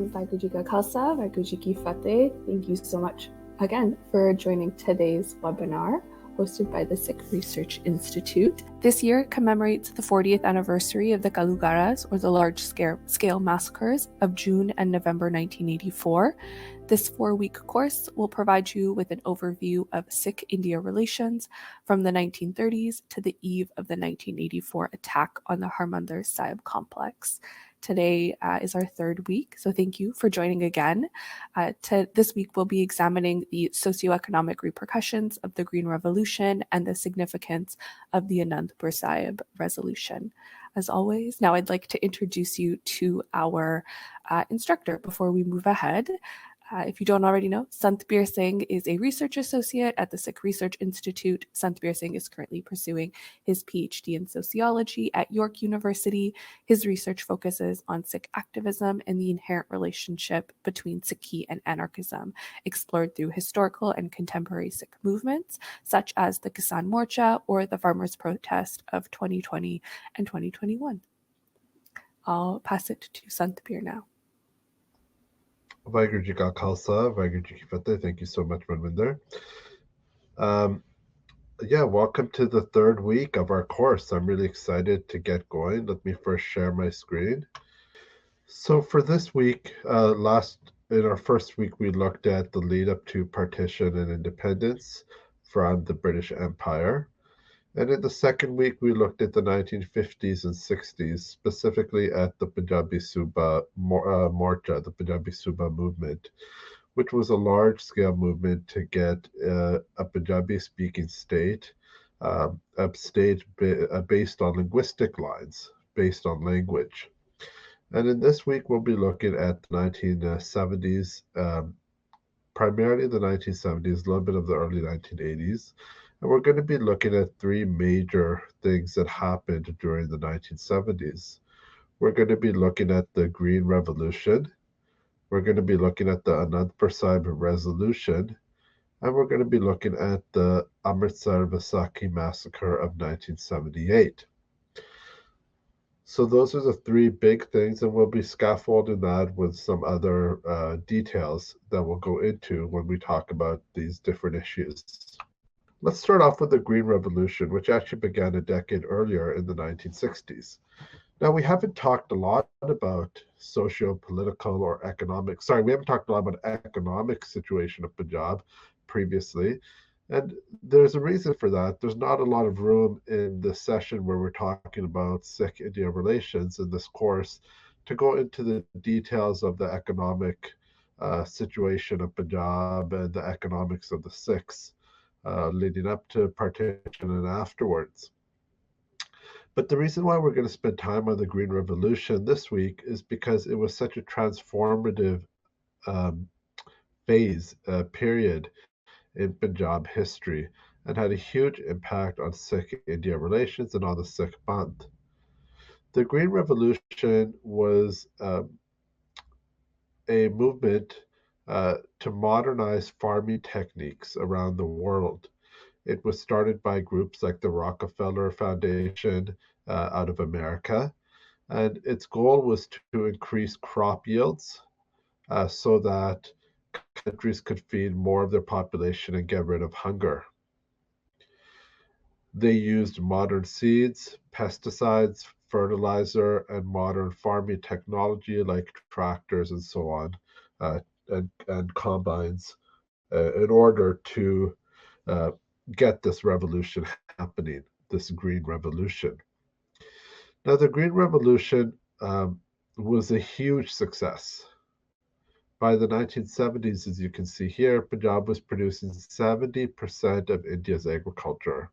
Vaheguru Ji Ka Khalsa, Vaheguru Ji Ki Fateh. Thank you so much again for joining today's webinar hosted by the Sikh Research Institute. This year commemorates the 40th anniversary of the Kalugaras, or the large-scale massacres of June and November 1984. This 4-week course will provide you with an overview of Sikh-India relations from the 1930s to the eve of the 1984 attack on the Harimandar Sahib complex. Today is our 3rd week, so thank you for joining again. This week we'll be examining the socio-economic repercussions of the Green Revolution and the significance of the Anandpur Sahib Resolution. As always, now I'd like to introduce you to our instructor before we move ahead. If you don't already know, Santbir Singh is a research associate at the Sikh Research Institute. Santbir Singh is currently pursuing his PhD in sociology at York University. His research focuses on Sikh activism and the inherent relationship between Sikhi and anarchism, explored through historical and contemporary Sikh movements, such as the Kisan Morcha or the Farmers' Protest of 2020 and 2021. I'll pass it to Santbir now. Vaheguru Ji Ka Khalsa, Vaheguru Ji Ki Fateh. Thank you so much, Manvinder. Welcome to the 3rd week of our course. I'm really excited to get going. Let me first share my screen. So for this week, in our first week, we looked at the lead up to partition and independence from the British Empire. And in the 2nd week, we looked at the 1950s and 60s, specifically at the Punjabi Suba Morcha, the Punjabi Suba movement, which was a large-scale movement to get a Punjabi-speaking state, based on linguistic lines, based on language. And in this week, we'll be looking at the 1970s, primarily the 1970s, a little bit of the early 1980s. And we're going to be looking at 3 major things that happened during the 1970s. We're going to be looking at the Green Revolution. We're going to be looking at the Anandpur Sahib Resolution. And we're going to be looking at the Amritsar Vaisakhi Massacre of 1978. So those are the 3 big things, and we'll be scaffolding that with some other details that we'll go into when we talk about these different issues. Let's start off with the Green Revolution, which actually began a decade earlier in the 1960s. Now, we haven't talked a lot about socio-political or economic, we haven't talked a lot about economic situation of Punjab previously. And there's a reason for that. There's not a lot of room in this session where we're talking about Sikh-India relations in this course to go into the details of the economic situation of Punjab and the economics of the Sikhs leading up to partition and afterwards. But the reason why we're going to spend time on the Green Revolution this week is because it was such a transformative period in Punjab history and had a huge impact on Sikh-India relations and on the Sikh Bandh. The Green Revolution was a movement to modernize farming techniques around the world. It was started by groups like the Rockefeller Foundation out of America, and its goal was to increase crop yields so that countries could feed more of their population and get rid of hunger. They used modern seeds, pesticides, fertilizer, and modern farming technology like tractors and so on, and combines in order to get this revolution happening, this Green Revolution. Now, the Green Revolution was a huge success. By the 1970s, as you can see here, Punjab was producing 70% of India's agriculture.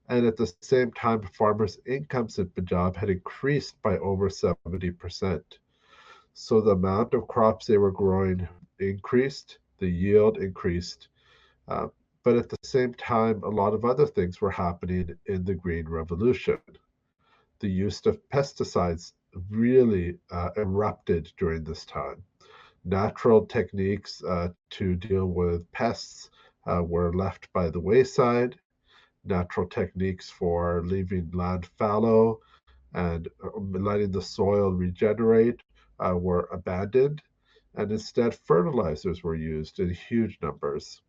And at the same time, farmers' incomes in Punjab had increased by over 70%. So the amount of crops they were growing increased, the yield increased, but at the same time, a lot of other things were happening in the Green Revolution. The use of pesticides really erupted during this time. Natural techniques to deal with pests were left by the wayside. Natural techniques for leaving land fallow and letting the soil regenerate were abandoned. and instead fertilizers were used in huge numbers.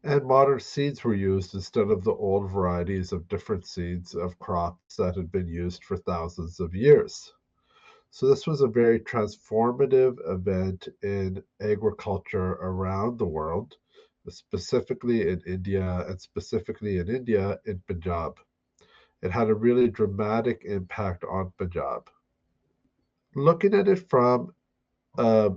And modern seeds were used instead of the old varieties of different seeds of crops that had been used for thousands of years. So, this was a very transformative event in agriculture around the world, specifically in India, and specifically in India in Punjab. It had a really dramatic impact on Punjab. Looking at it from uh,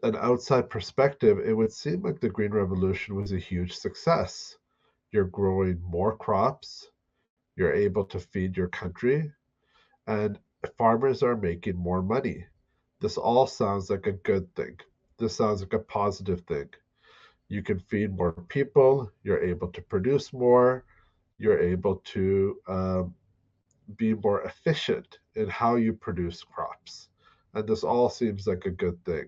an outside perspective, it would seem like the Green Revolution was a huge success. You're growing more crops, you're able to feed your country, and farmers are making more money. This all sounds like a good thing. This sounds like a positive thing. You can feed more people, you're able to produce more, you're able to be more efficient in how you produce crops. And this all seems like a good thing.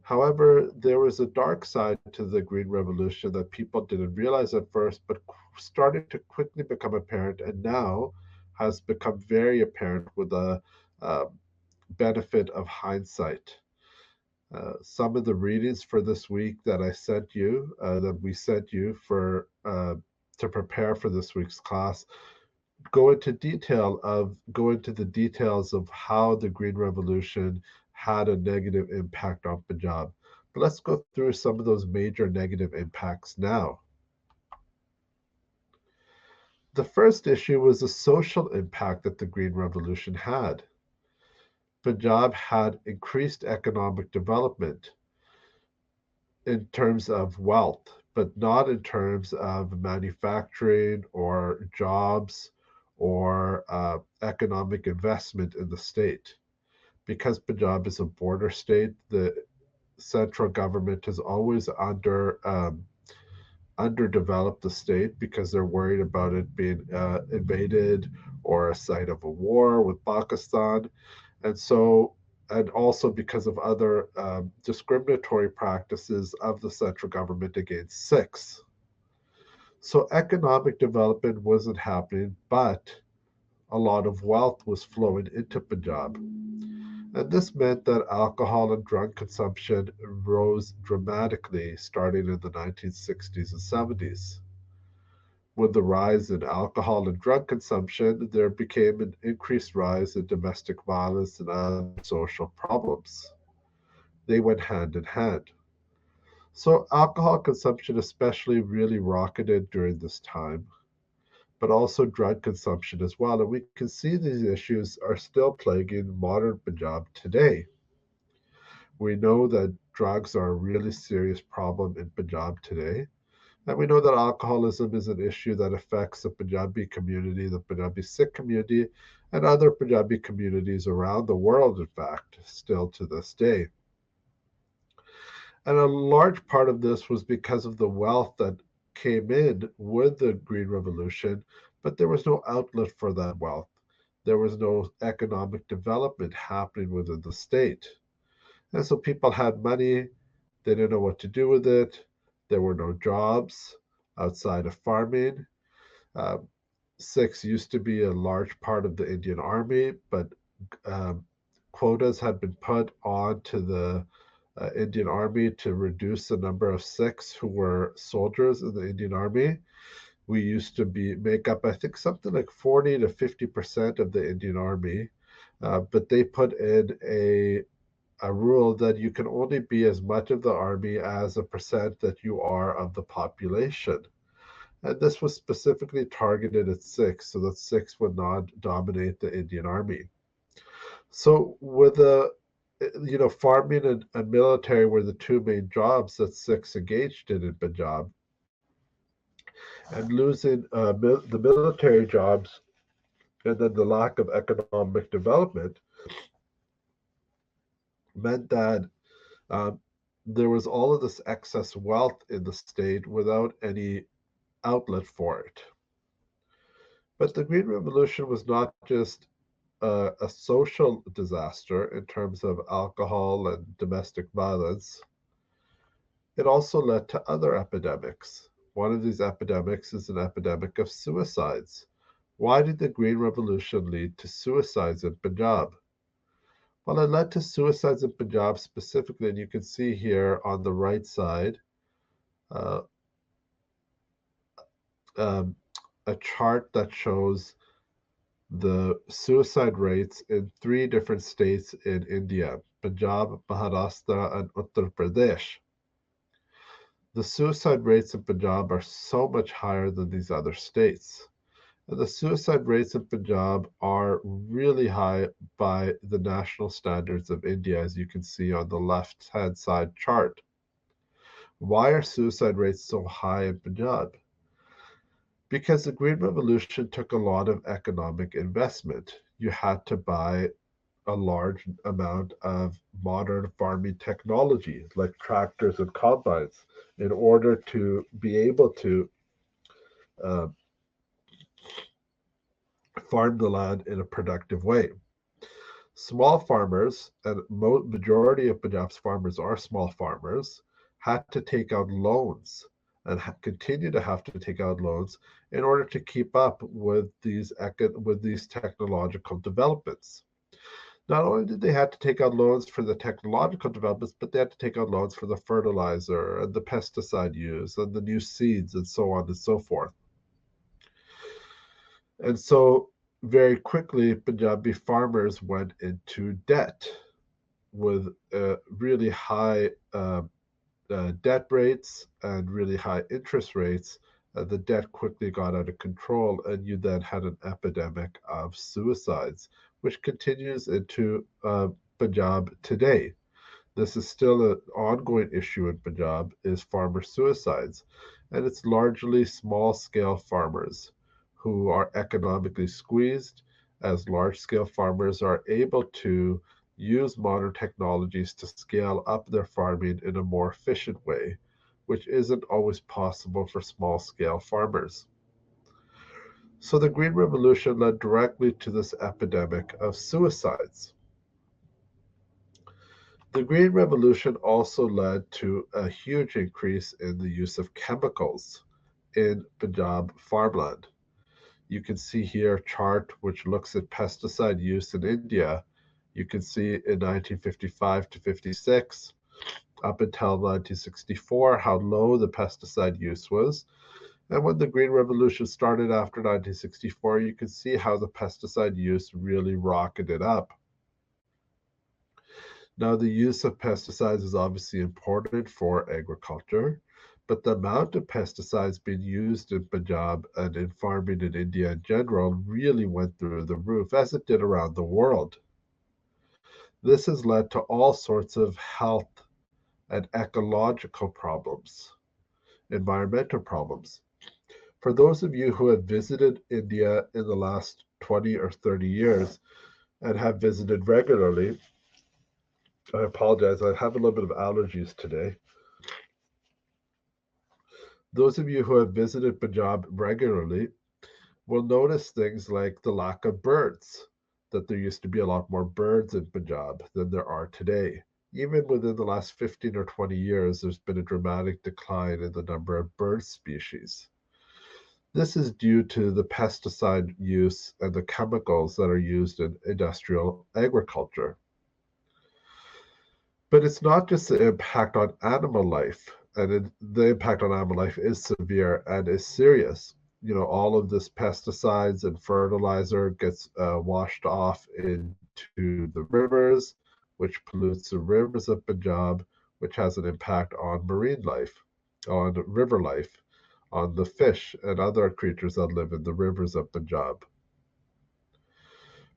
However, there was a dark side to the Green Revolution that people didn't realize at first, but started to quickly become apparent, and now has become very apparent with the uh, benefit of hindsight. Some of the readings for this week that I sent you, that we sent you for to prepare for this week's class, go into the details of how the Green Revolution had a negative impact on Punjab. But let's go through some of those major negative impacts now. The first issue was the social impact that the Green Revolution had. Punjab had increased economic development in terms of wealth, but not in terms of manufacturing or jobs or economic investment in the state. Because Punjab is a border state, the central government has always underdeveloped the state because they're worried about it being invaded or a site of a war with Pakistan. And so, and also because of other discriminatory practices of the central government against Sikhs. So economic development wasn't happening, but a lot of wealth was flowing into Punjab. And this meant that alcohol and drug consumption rose dramatically starting in the 1960s and 70s. With the rise in alcohol and drug consumption, there became an increased rise in domestic violence and other social problems. They went hand in hand. So, alcohol consumption, especially, really rocketed during this time, but also drug consumption as well. And we can see these issues are still plaguing modern Punjab today. We know that drugs are a really serious problem in Punjab today. And we know that alcoholism is an issue that affects the Punjabi community, the Punjabi Sikh community, and other Punjabi communities around the world, in fact, still to this day. And a large part of this was because of the wealth that came in with the Green Revolution, but there was no outlet for that wealth. There was no economic development happening within the state. And so people had money, they didn't know what to do with it. There were no jobs outside of farming. Uh, Sikhs used to be a large part of the Indian Army, but um, quotas had been put on to the Indian Army to reduce the number of Sikhs who were soldiers in the Indian Army. We used to make up, I think, something like 40 to 50% of the Indian Army, but they put in a rule that you can only be as much of the army as a percent that you are of the population. And this was specifically targeted at Sikhs so that Sikhs would not dominate the Indian army. So with farming and military were the two main jobs that Sikhs engaged in Punjab. And losing the military jobs and then the lack of economic development meant that um, there was all of this excess wealth in the state without any outlet for it. But the Green Revolution was not just a social disaster in terms of alcohol and domestic violence. It also led to other epidemics. One of these epidemics is an epidemic of suicides. Why did the Green Revolution lead to suicides in Punjab? Well, it led to suicides in Punjab specifically, and you can see here on the right side uh, um, a chart that shows the suicide rates in 3 different states in India: Punjab, Maharashtra, and Uttar Pradesh. The suicide rates in Punjab are so much higher than these other states. And the suicide rates in Punjab are really high by the national standards of India, as you can see on the left-hand side chart. Why are suicide rates so high in Punjab? Because the Green Revolution took a lot of economic investment. You had to buy a large amount of modern farming technology like tractors and combines in order to be able to uh, farm the land in a productive way. Small farmers, and majority of Punjab's farmers are small farmers, had to take out loans and continue to have to take out loans in order to keep up with these technological developments. Not only did they have to take out loans for the technological developments, but they had to take out loans for the fertilizer and the pesticide use and the new seeds and so on and so forth. And so very quickly, Punjabi farmers went into debt with really high debt rates and really high interest rates. The debt quickly got out of control, and you then had an epidemic of suicides, which continues into Punjab today. This is still an ongoing issue in Punjab, is farmer suicides, and it's largely small-scale farmers who are economically squeezed, as large-scale farmers are able to use modern technologies to scale up their farming in a more efficient way, which isn't always possible for small-scale farmers. So the Green Revolution led directly to this epidemic of suicides. The Green Revolution also led to a huge increase in the use of chemicals in Punjab farmland. You can see here a chart which looks at pesticide use in India. You can see in 1955 to 56, up until 1964, how low the pesticide use was. And when the Green Revolution started after 1964, you can see how the pesticide use really rocketed up. Now, the use of pesticides is obviously important for agriculture, but the amount of pesticides being used in Punjab and in farming in India in general really went through the roof, as it did around the world. This has led to all sorts of health and ecological problems, environmental problems. For those of you who have visited India in the last 20 or 30 years and have visited regularly, I apologize, I have a little bit of allergies today. Those of you who have visited Punjab regularly will notice things like the lack of birds, that there used to be a lot more birds in Punjab than there are today. Even within the last 15 or 20 years, there's been a dramatic decline in the number of bird species. This is due to the pesticide use and the chemicals that are used in industrial agriculture. But it's not just the impact on animal life, and the impact on animal life is severe and is serious. You know, all of this pesticides and fertilizer gets washed off into the rivers, which pollutes the rivers of Punjab, which has an impact on marine life, on river life, on the fish and other creatures that live in the rivers of Punjab.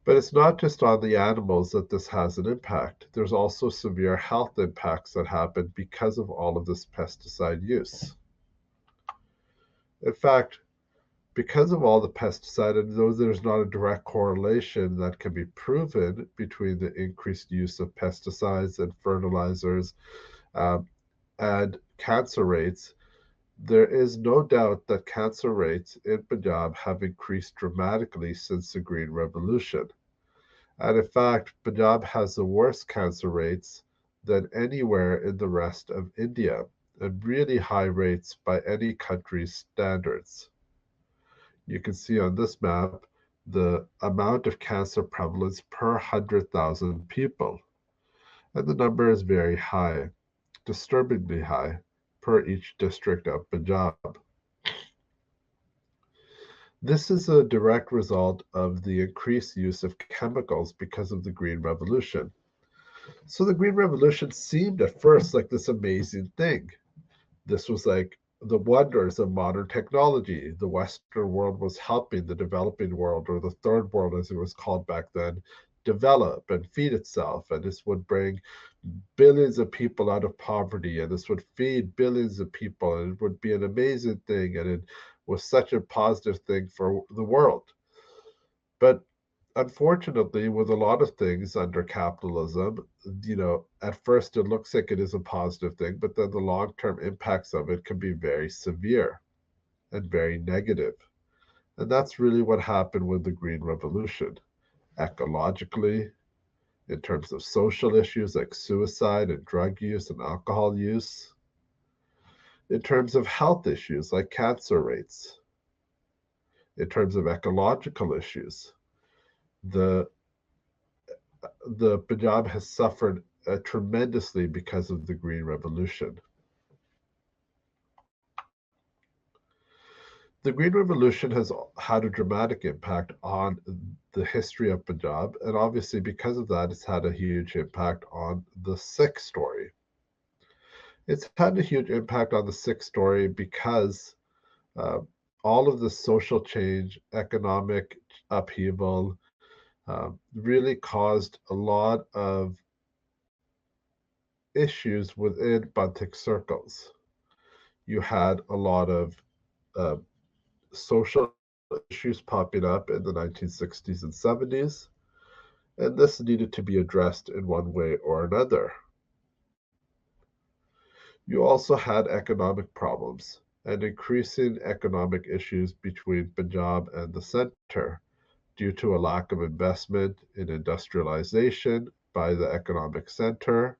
But it's not just on the animals that this has an impact. There's also severe health impacts that happen because of all of this pesticide use. In fact, because of all the pesticide, and though there's not a direct correlation that can be proven between the increased use of pesticides and fertilizers and cancer rates, there is no doubt that cancer rates in Punjab have increased dramatically since the Green Revolution. And in fact, Punjab has the worst cancer rates than anywhere in the rest of India, and really high rates by any country's standards. You can see on this map the amount of cancer prevalence per 100,000 people. And the number is very high, disturbingly high, per each district of Punjab. This is a direct result of the increased use of chemicals because of the Green Revolution. So the Green Revolution seemed at first like this amazing thing. This was like the wonders of modern technology. The Western world was helping the developing world, or the third world as it was called back then, develop and feed itself. And this would bring billions of people out of poverty, and this would feed billions of people, and it would be an amazing thing, and it was such a positive thing for the world. But unfortunately, with a lot of things under capitalism, at first it looks like it is a positive thing, but then the long-term impacts of it can be very severe and very negative. And that's really what happened with the Green Revolution. Ecologically, in terms of social issues like suicide and drug use and alcohol use, in terms of health issues like cancer rates, in terms of ecological issues. The Punjab has suffered tremendously because of the Green Revolution. The Green Revolution has had a dramatic impact on the history of Punjab, and obviously because of that, it's had a huge impact on the Sikh story. It's had a huge impact on the Sikh story because all of the social change, economic upheaval, really caused a lot of issues within Bantik circles. You had a lot of social issues popping up in the 1960s and 70s, and this needed to be addressed in one way or another. You also had economic problems and increasing economic issues between Punjab and the center due to a lack of investment in industrialization by the economic center,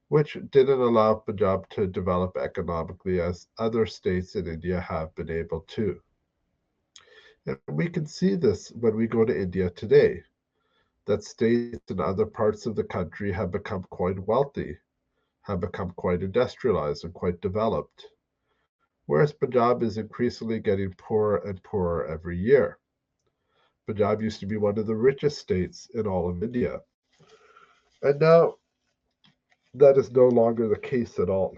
which didn't allow Punjab to develop economically as other states in India have been able to. And we can see this when we go to India today, that states in other parts of the country have become quite wealthy, have become quite industrialized and quite developed, whereas Punjab is increasingly getting poorer and poorer every year. Punjab used to be one of the richest states in all of India. And now that is no longer the case at all.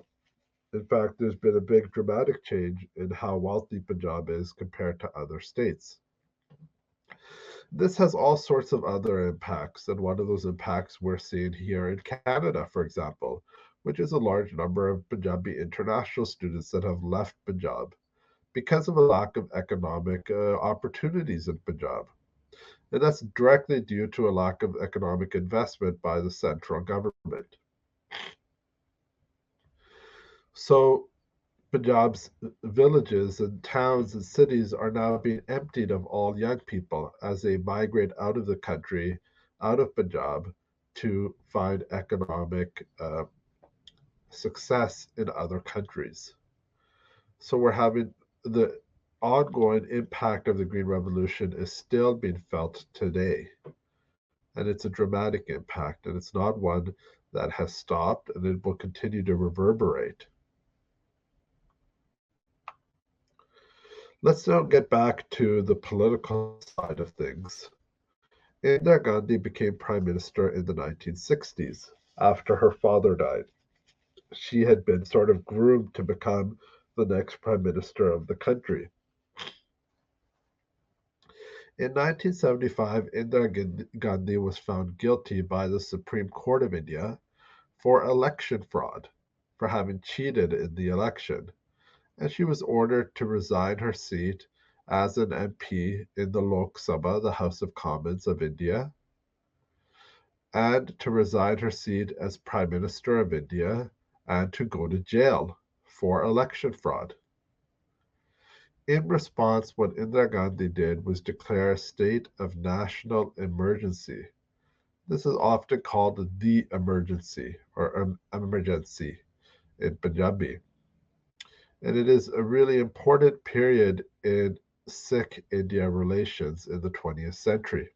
In fact, there's been a big dramatic change in how wealthy Punjab is compared to other states. This has all sorts of other impacts, and one of those impacts we're seeing here in Canada, for example, which is a large number of Punjabi international students that have left Punjab because of a lack of economic opportunities in Punjab. And that's directly due to a lack of economic investment by the central government. So Punjab's villages and towns and cities are now being emptied of all young people as they migrate out of the country, out of Punjab, to find economic success in other countries. So we're having the ongoing impact of the Green Revolution is still being felt today. And it's a dramatic impact, and it's not one that has stopped, and it will continue to reverberate. Let's now get back to the political side of things. Indira Gandhi became prime minister in the 1960s after her father died. She had been sort of groomed to become the next prime minister of the country. In 1975, Indira Gandhi was found guilty by the Supreme Court of India for election fraud, for having cheated in the election, and she was ordered to resign her seat as an MP in the Lok Sabha, the House of Commons of India, and to resign her seat as Prime Minister of India and to go to jail for election fraud. In response, what Indira Gandhi did was declare a state of national emergency. This is often called the emergency or emergency in Punjabi. And it is a really important period in Sikh-India relations in the 20th century.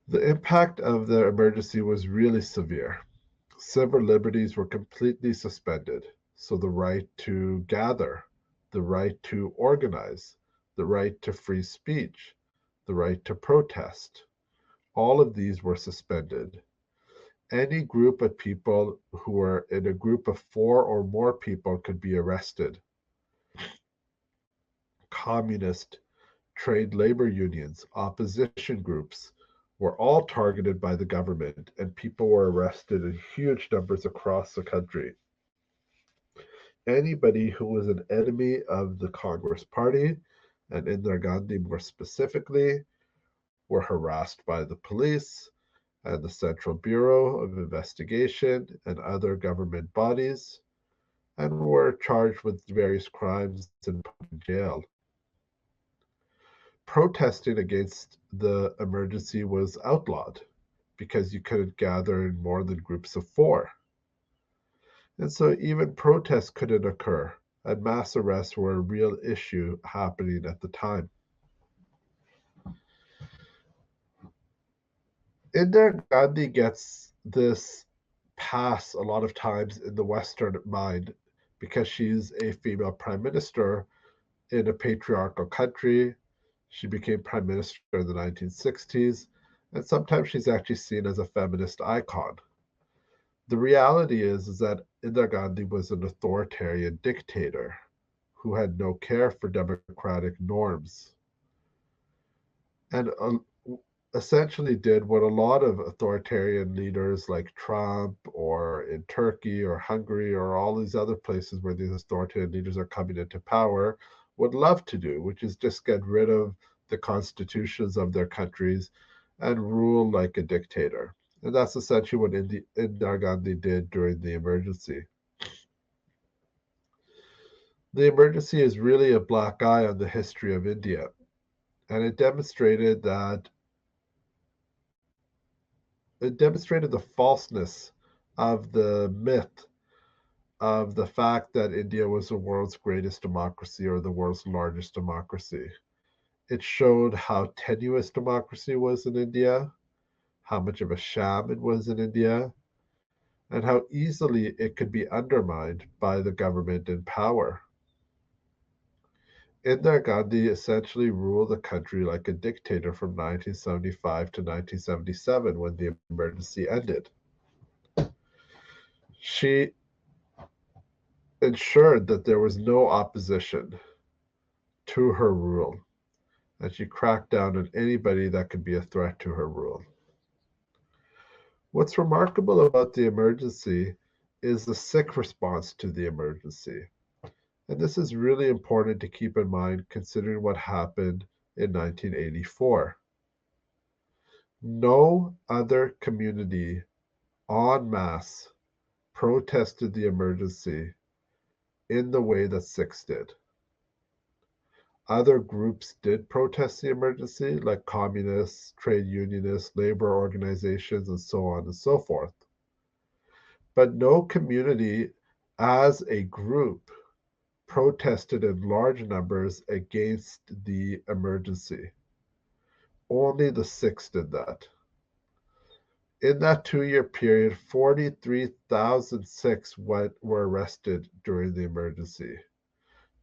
The impact of the emergency was really severe. Civil liberties were completely suspended, so the right to gather, the right to organize, the right to free speech, the right to protest, all of these were suspended. Any group of people who were in a group of 4 or more people could be arrested. Communist, trade labor unions, opposition groups were all targeted by the government, and people were arrested in huge numbers across the country. Anybody who was an enemy of the Congress Party, and Indira Gandhi more specifically, were harassed by the police and the Central Bureau of Investigation and other government bodies, and were charged with various crimes and put in jail. Protesting against the emergency was outlawed because you couldn't gather in more than groups of 4. And so even protests couldn't occur, and mass arrests were a real issue happening at the time. Indira Gandhi gets this pass a lot of times in the Western mind because she's a female prime minister in a patriarchal country. She became prime minister in the 1960s, and sometimes she's actually seen as a feminist icon. The reality is that Indira Gandhi was an authoritarian dictator who had no care for democratic norms, and essentially did what a lot of authoritarian leaders like Trump or in Turkey or Hungary or all these other places where these authoritarian leaders are coming into power would love to do, which is just get rid of the constitutions of their countries and rule like a dictator. And that's essentially what Indira Gandhi did during the emergency. The emergency is really a black eye on the history of India, and it demonstrated the falseness of the myth of the fact that India was the world's greatest democracy or the world's largest democracy. It showed how tenuous democracy was in India, how much of a sham it was in India, and how easily it could be undermined by the government in power. Indira Gandhi essentially ruled the country like a dictator from 1975 to 1977 when the emergency ended. She ensured that there was no opposition to her rule, and she cracked down on anybody that could be a threat to her rule. What's remarkable about the emergency is the Sikh response to the emergency. And this is really important to keep in mind considering what happened in 1984. No other community en masse protested the emergency in the way that Sikhs did. Other groups did protest the emergency, like communists, trade unionists, labor organizations, and so on and so forth. But no community as a group protested in large numbers against the emergency. Only the Sikhs did that. In that 2-year period, 43,000 Sikhs were arrested during the emergency.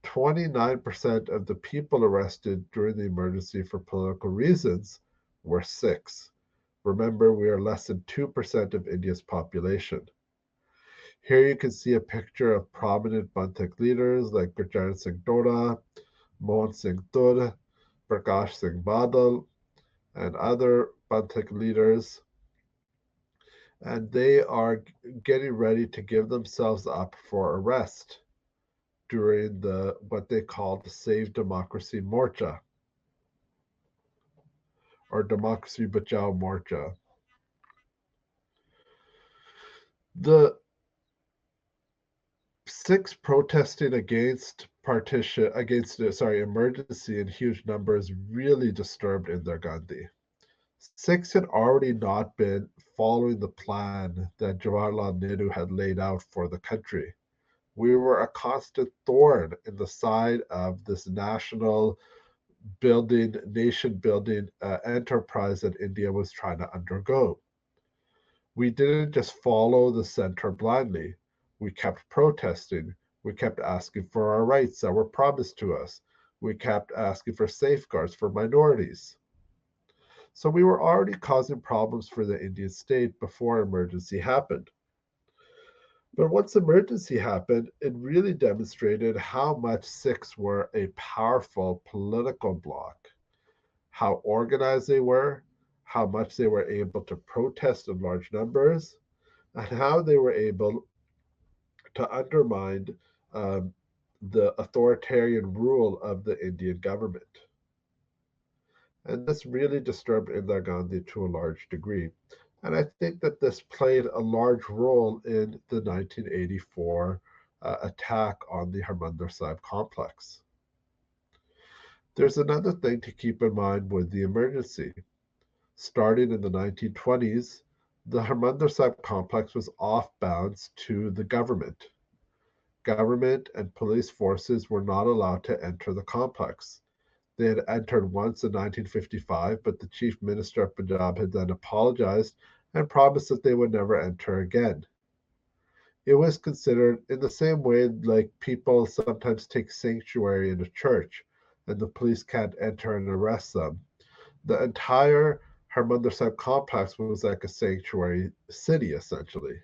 29% of the people arrested during the emergency for political reasons were Sikhs. Remember, we are less than 2% of India's population. Here you can see a picture of prominent Bantuk leaders like Gurjaren Singh Dora, Mohan Singh Tur, Prakash Singh Badal, and other Bantuk leaders. And they are getting ready to give themselves up for arrest during what they call the Save Democracy Morcha, or Democracy Bachao Morcha. The Sikhs protesting against emergency in huge numbers really disturbed Indira Gandhi. Sikhs had already not been following the plan that Jawaharlal Nehru had laid out for the country. We were a constant thorn in the side of this national building, nation building enterprise that India was trying to undergo. We didn't just follow the center blindly. We kept protesting. We kept asking for our rights that were promised to us. We kept asking for safeguards for minorities. So we were already causing problems for the Indian state before emergency happened. But once emergency happened, it really demonstrated how much Sikhs were a powerful political bloc, how organized they were, how much they were able to protest in large numbers, and how they were able to undermine um, the authoritarian rule of the Indian government. And this really disturbed Indira Gandhi to a large degree. And I think that this played a large role in the 1984 attack on the Harimandar Sahib complex. There's another thing to keep in mind with the emergency. Starting in the 1920s, the Harimandar Sahib complex was off bounds to the government. Government and police forces were not allowed to enter the complex. They had entered once in 1955, but the Chief Minister of Punjab had then apologized and promised that they would never enter again. It was considered in the same way like people sometimes take sanctuary in a church and the police can't enter and arrest them. The entire Harmandir Sahib complex was like a sanctuary city, essentially.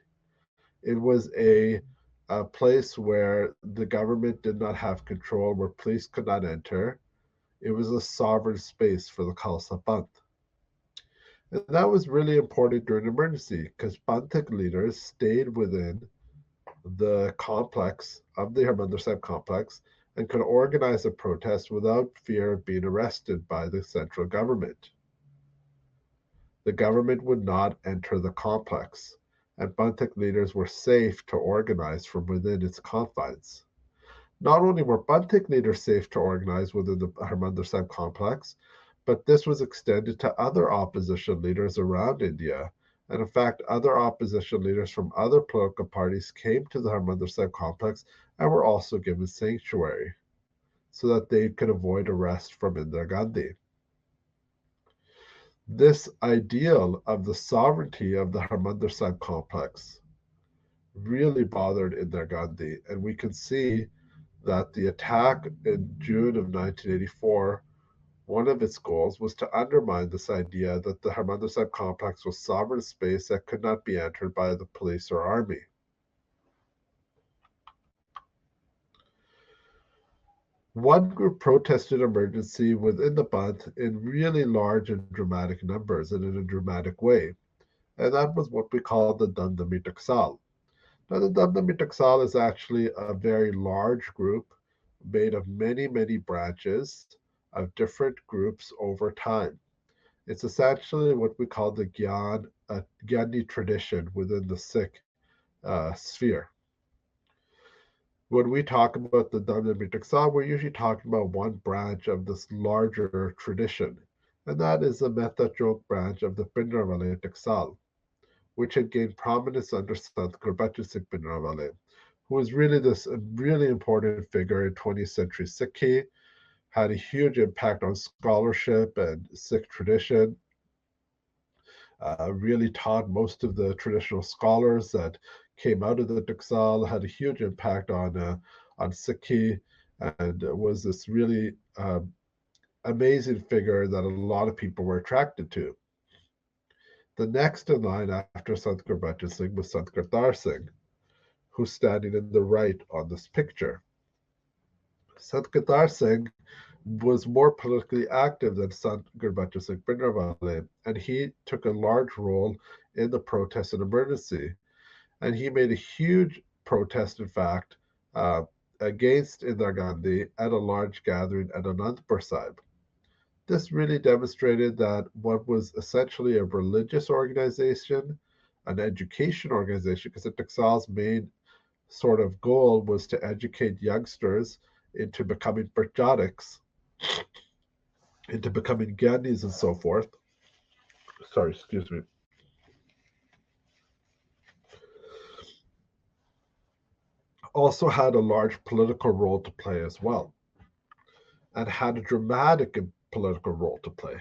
It was a place where the government did not have control, where police could not enter. It was a sovereign space for the Khalsa Panth. And that was really important during emergency because Panthic leaders stayed within the complex of the Harmandir Sahib complex and could organize a protest without fear of being arrested by the central government. The government would not enter the complex, and Panthic leaders were safe to organize from within its confines. Not only were Panthic leaders safe to organize within the Harmandir Sahib complex, but this was extended to other opposition leaders around India. And in fact, other opposition leaders from other political parties came to the Harmandir Sahib complex and were also given sanctuary so that they could avoid arrest from Indira Gandhi. This ideal of the sovereignty of the Harmandir Sahib complex really bothered Indira Gandhi, and we can see that the attack in June of 1984, one of its goals was to undermine this idea that the Harmandir Sahib complex was sovereign space that could not be entered by the police or army. One group protested emergency within the Panth in really large and dramatic numbers and in a dramatic way, and that was what we call the Damdami Taksal. Now, the Damdami Taksal is actually a very large group made of many, many branches of different groups over time. It's essentially what we call the Gyani tradition within the Sikh sphere. When we talk about the Damdami Taksal, we're usually talking about one branch of this larger tradition, and that is the Mehta Chowk branch of the Bhindranwale Taksal, which had gained prominence under Sant Gurbachan Singh Bhindranwale, who was really this really important figure in 20th century Sikhi, had a huge impact on scholarship and Sikh tradition, really taught most of the traditional scholars that came out of the Taksal, had a huge impact on Sikhi, and was this really amazing figure that a lot of people were attracted to. The next in line after Sant Gurbachan Singh was Sant Kartar Singh, who's standing in the right on this picture. Sant Kartar Singh was more politically active than Sant Gurbachan Singh Bhindranwale, and he took a large role in the protest and emergency. And he made a huge protest, in fact, against Indira Gandhi at a large gathering at Anandpur Sahib. This really demonstrated that what was essentially a religious organization, an education organization, because the Taksal's main sort of goal was to educate youngsters into becoming prajatiks, into becoming Gandhis and so forth. Sorry, excuse me. also had a large political role to play as well, and had a dramatic political role to play.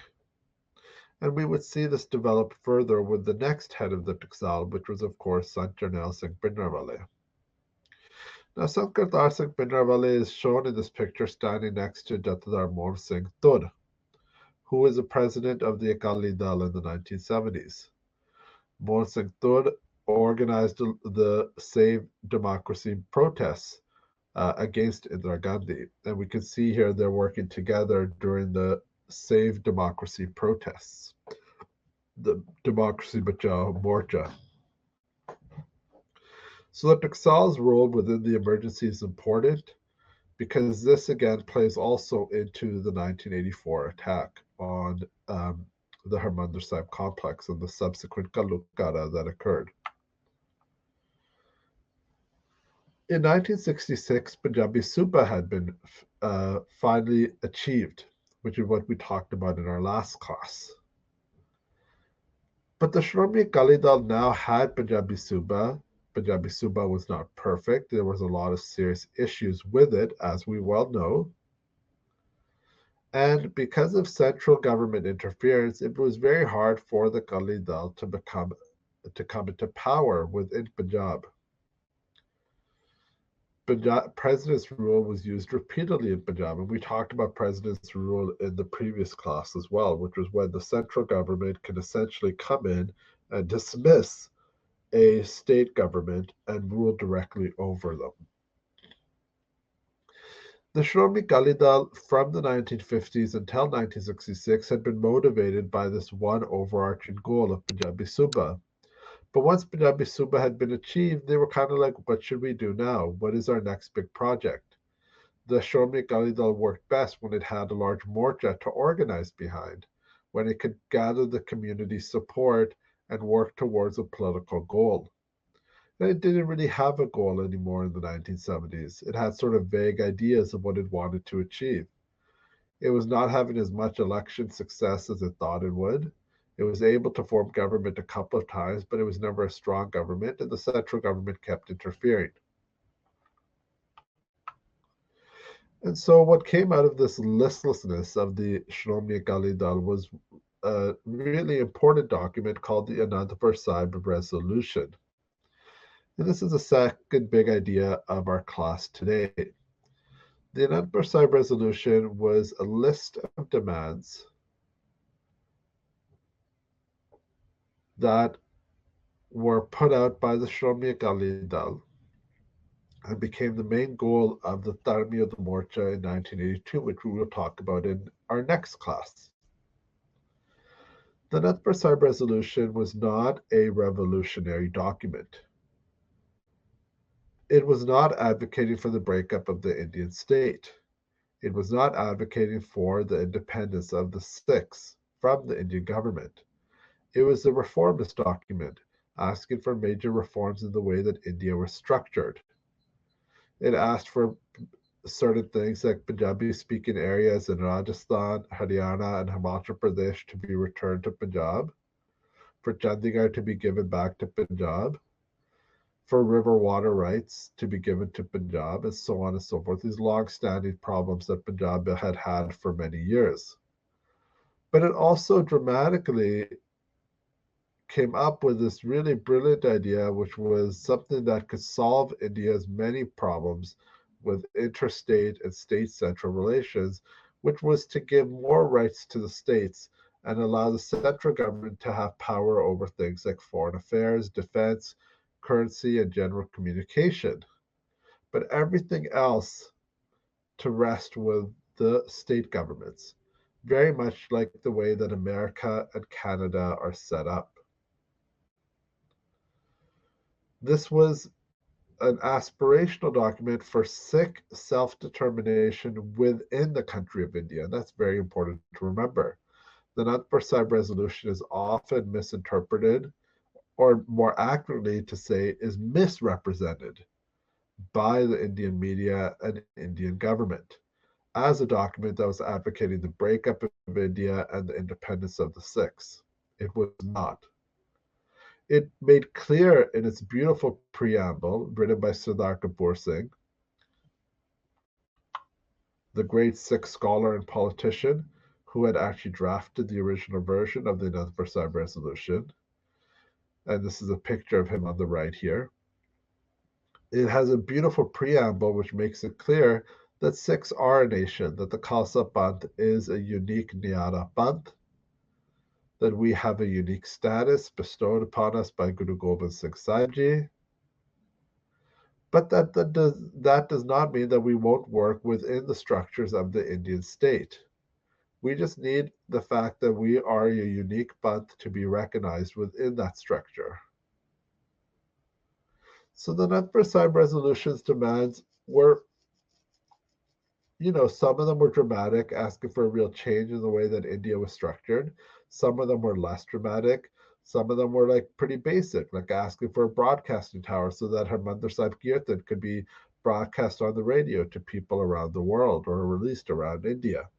And we would see this develop further with the next head of the Taksal, which was, of course, Sant Jarnail Singh Bhindranwale. Now, Sant Kartar Singh Bhindranwale is shown in this picture standing next to Jathedar Mohan Singh Tur, who was the president of the Akali Dal in the 1970s. Mohan Singh Tur organized the Save Democracy protests against Indira Gandhi. And we can see here they're working together during the Save Democracy protests, the Democracy Bachao Morcha. So the Taksal's role within the emergency is important because this again plays also into the 1984 attack on the Harimandar Sahib complex and the subsequent Galukara that occurred. In 1966, Punjabi Suba had been finally achieved, which is what we talked about in our last class. But the Shromani Akali Dal now had Punjabi Suba. Punjabi Suba was not perfect. There was a lot of serious issues with it, as we well know. And because of central government interference, it was very hard for the Akali Dal to come into power within Punjab. President's rule was used repeatedly in Punjab, and we talked about president's rule in the previous class as well, which was when the central government can essentially come in and dismiss a state government and rule directly over them. The Shromani Akali Dal from the 1950s until 1966 had been motivated by this one overarching goal of Punjabi Suba. But once Punjabi Suba had been achieved, they were kind of like, what should we do now? What is our next big project? The Shromani Akali Dal worked best when it had a large morcha to organize behind, when it could gather the community support and work towards a political goal. And it didn't really have a goal anymore in the 1970s. It had sort of vague ideas of what it wanted to achieve. It was not having as much election success as it thought it would. It was able to form government a couple of times, but it was never a strong government, and the central government kept interfering. And so what came out of this listlessness of the Shromani Akali Dal was a really important document called the Anandpur Sahib Resolution. And this is the second big idea of our class today. The Anandpur Sahib Resolution was a list of demands that were put out by the Shromani Akali Dal and became the main goal of the Tarmi of the Morcha in 1982, which we will talk about in our next class. The Anandpur Sahib Resolution was not a revolutionary document. It was not advocating for the breakup of the Indian state. It was not advocating for the independence of the Sikhs from the Indian government. It was a reformist document, asking for major reforms in the way that India was structured. It asked for certain things like Punjabi-speaking areas in Rajasthan, Haryana, and Himachal Pradesh to be returned to Punjab, for Chandigarh to be given back to Punjab, for river water rights to be given to Punjab, and so on and so forth. These long-standing problems that Punjab had had for many years. But it also dramatically came up with this really brilliant idea, which was something that could solve India's many problems with interstate and state-central relations, which was to give more rights to the states and allow the central government to have power over things like foreign affairs, defense, currency, and general communication. But everything else to rest with the state governments, very much like the way that America and Canada are set up. This was an aspirational document for Sikh self-determination within the country of India. And that's very important to remember. The Anandpur Sahib Resolution is often misinterpreted, or more accurately to say, is misrepresented by the Indian media and Indian government as a document that was advocating the breakup of India and the independence of the Sikhs. It was not. It made clear in its beautiful preamble, written by Sardar Kapoor Singh, the great Sikh scholar and politician who had actually drafted the original version of the Anandpur Sahib Resolution. And this is a picture of him on the right here. It has a beautiful preamble which makes it clear that Sikhs are a nation, that the Khalsa Panth is a unique Nyara Panth, that we have a unique status bestowed upon us by Guru Gobind Singh Sahib Ji, but that does not mean that we won't work within the structures of the Indian state. We just need the fact that we are a unique Panth to be recognized within that structure. So the Anandpur Sahib Resolution's demands were, some of them were dramatic, asking for a real change in the way that India was structured. Some of them were less dramatic. Some of them were like pretty basic, like asking for a broadcasting tower so that Harimandar Sahib Kirtan could be broadcast on the radio to people around the world or released around India.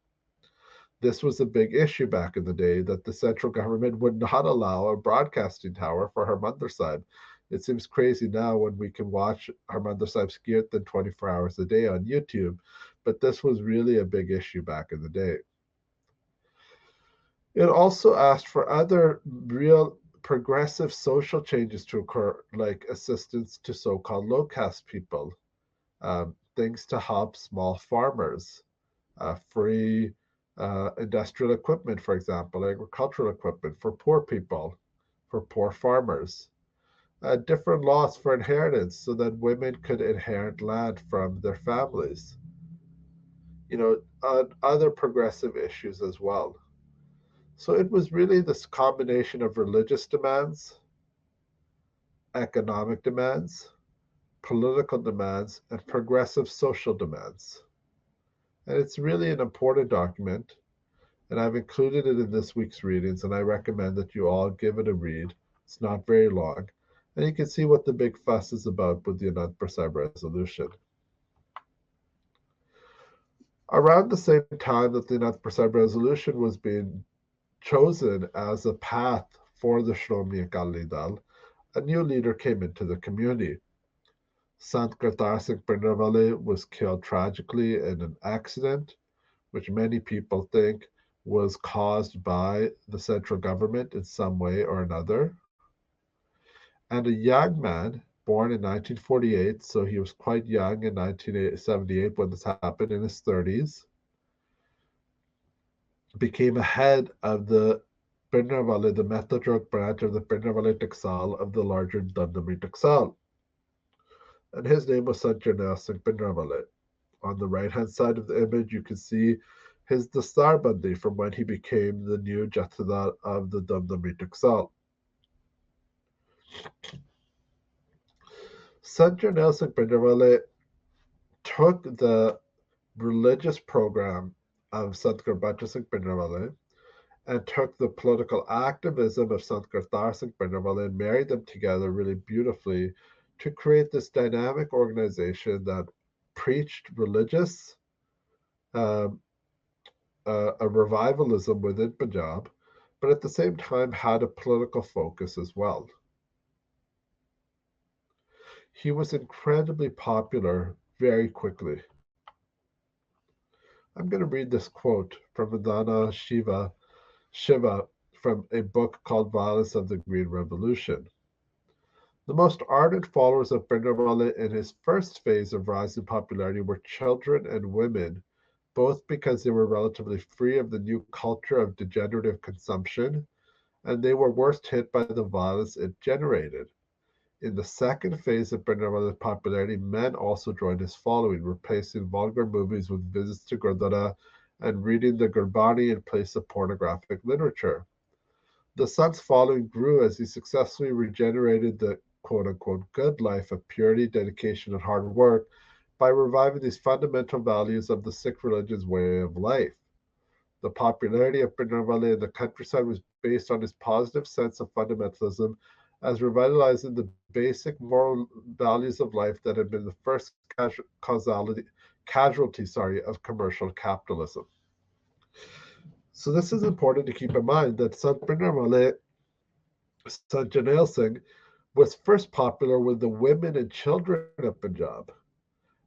This was a big issue back in the day, that the central government would not allow a broadcasting tower for Harimandar Sahib. It seems crazy now when we can watch Harimandar Sahib's Kirtan 24 hours a day on YouTube, but this was really a big issue back in the day. It also asked for other real progressive social changes to occur, like assistance to so-called low-caste people, things to help small farmers, free industrial equipment, for example, agricultural equipment for poor people, for poor farmers, different laws for inheritance so that women could inherit land from their families, other progressive issues as well. So it was really this combination of religious demands, economic demands, political demands, and progressive social demands. And it's really an important document, and I've included it in this week's readings, and I recommend that you all give it a read. It's not very long, and you can see what the big fuss is about with the Anandpur Sahib Resolution. Around the same time that the Anandpur Sahib Resolution was being chosen as a path for the Shromani Akali Dal, a new leader came into the community. Sant Kartar Singh Bhindranwale was killed tragically in an accident, which many people think was caused by the central government in some way or another. And a young man, born in 1948, so he was quite young in 1978 when this happened, in his 30s, became a head of the Bhindranwale, the Mehta branch of the Bhindranwale Taksal of the larger Dandamri Taksal. And his name was Sant Jarnail Singh Bhindranwale. On the right-hand side of the image, you can see his Dastarbandi from when he became the new Jathedar of the Dandamri Taksal. Sant Jarnail Singh Bhindranwale took the religious program of Sant Gurbacha Singh Bhindranwale and took the political activism of Sant Kartar Singh Bhindranwale and married them together really beautifully to create this dynamic organization that preached religious, a revivalism within Punjab, but at the same time had a political focus as well. He was incredibly popular very quickly. I'm going to read this quote from Vandana Shiva from a book called Violence of the Green Revolution. The most ardent followers of Bhindranwale in his first phase of rising popularity were children and women, both because they were relatively free of the new culture of degenerative consumption, and they were worst hit by the violence it generated. In the second phase of Bhindranwale's popularity, men also joined his following, replacing vulgar movies with visits to Gurdwara and reading the Gurbani in place of pornographic literature. The Sant's following grew as he successfully regenerated the quote-unquote good life of purity, dedication, and hard work by reviving these fundamental values of the Sikh religion's way of life. The popularity of Bhindranwale in the countryside was based on his positive sense of fundamentalism as revitalizing the basic moral values of life that had been the first casualty of commercial capitalism. So this is important to keep in mind, that Sant Bhindranwale Sant Jarnail Singh was first popular with the women and children of Punjab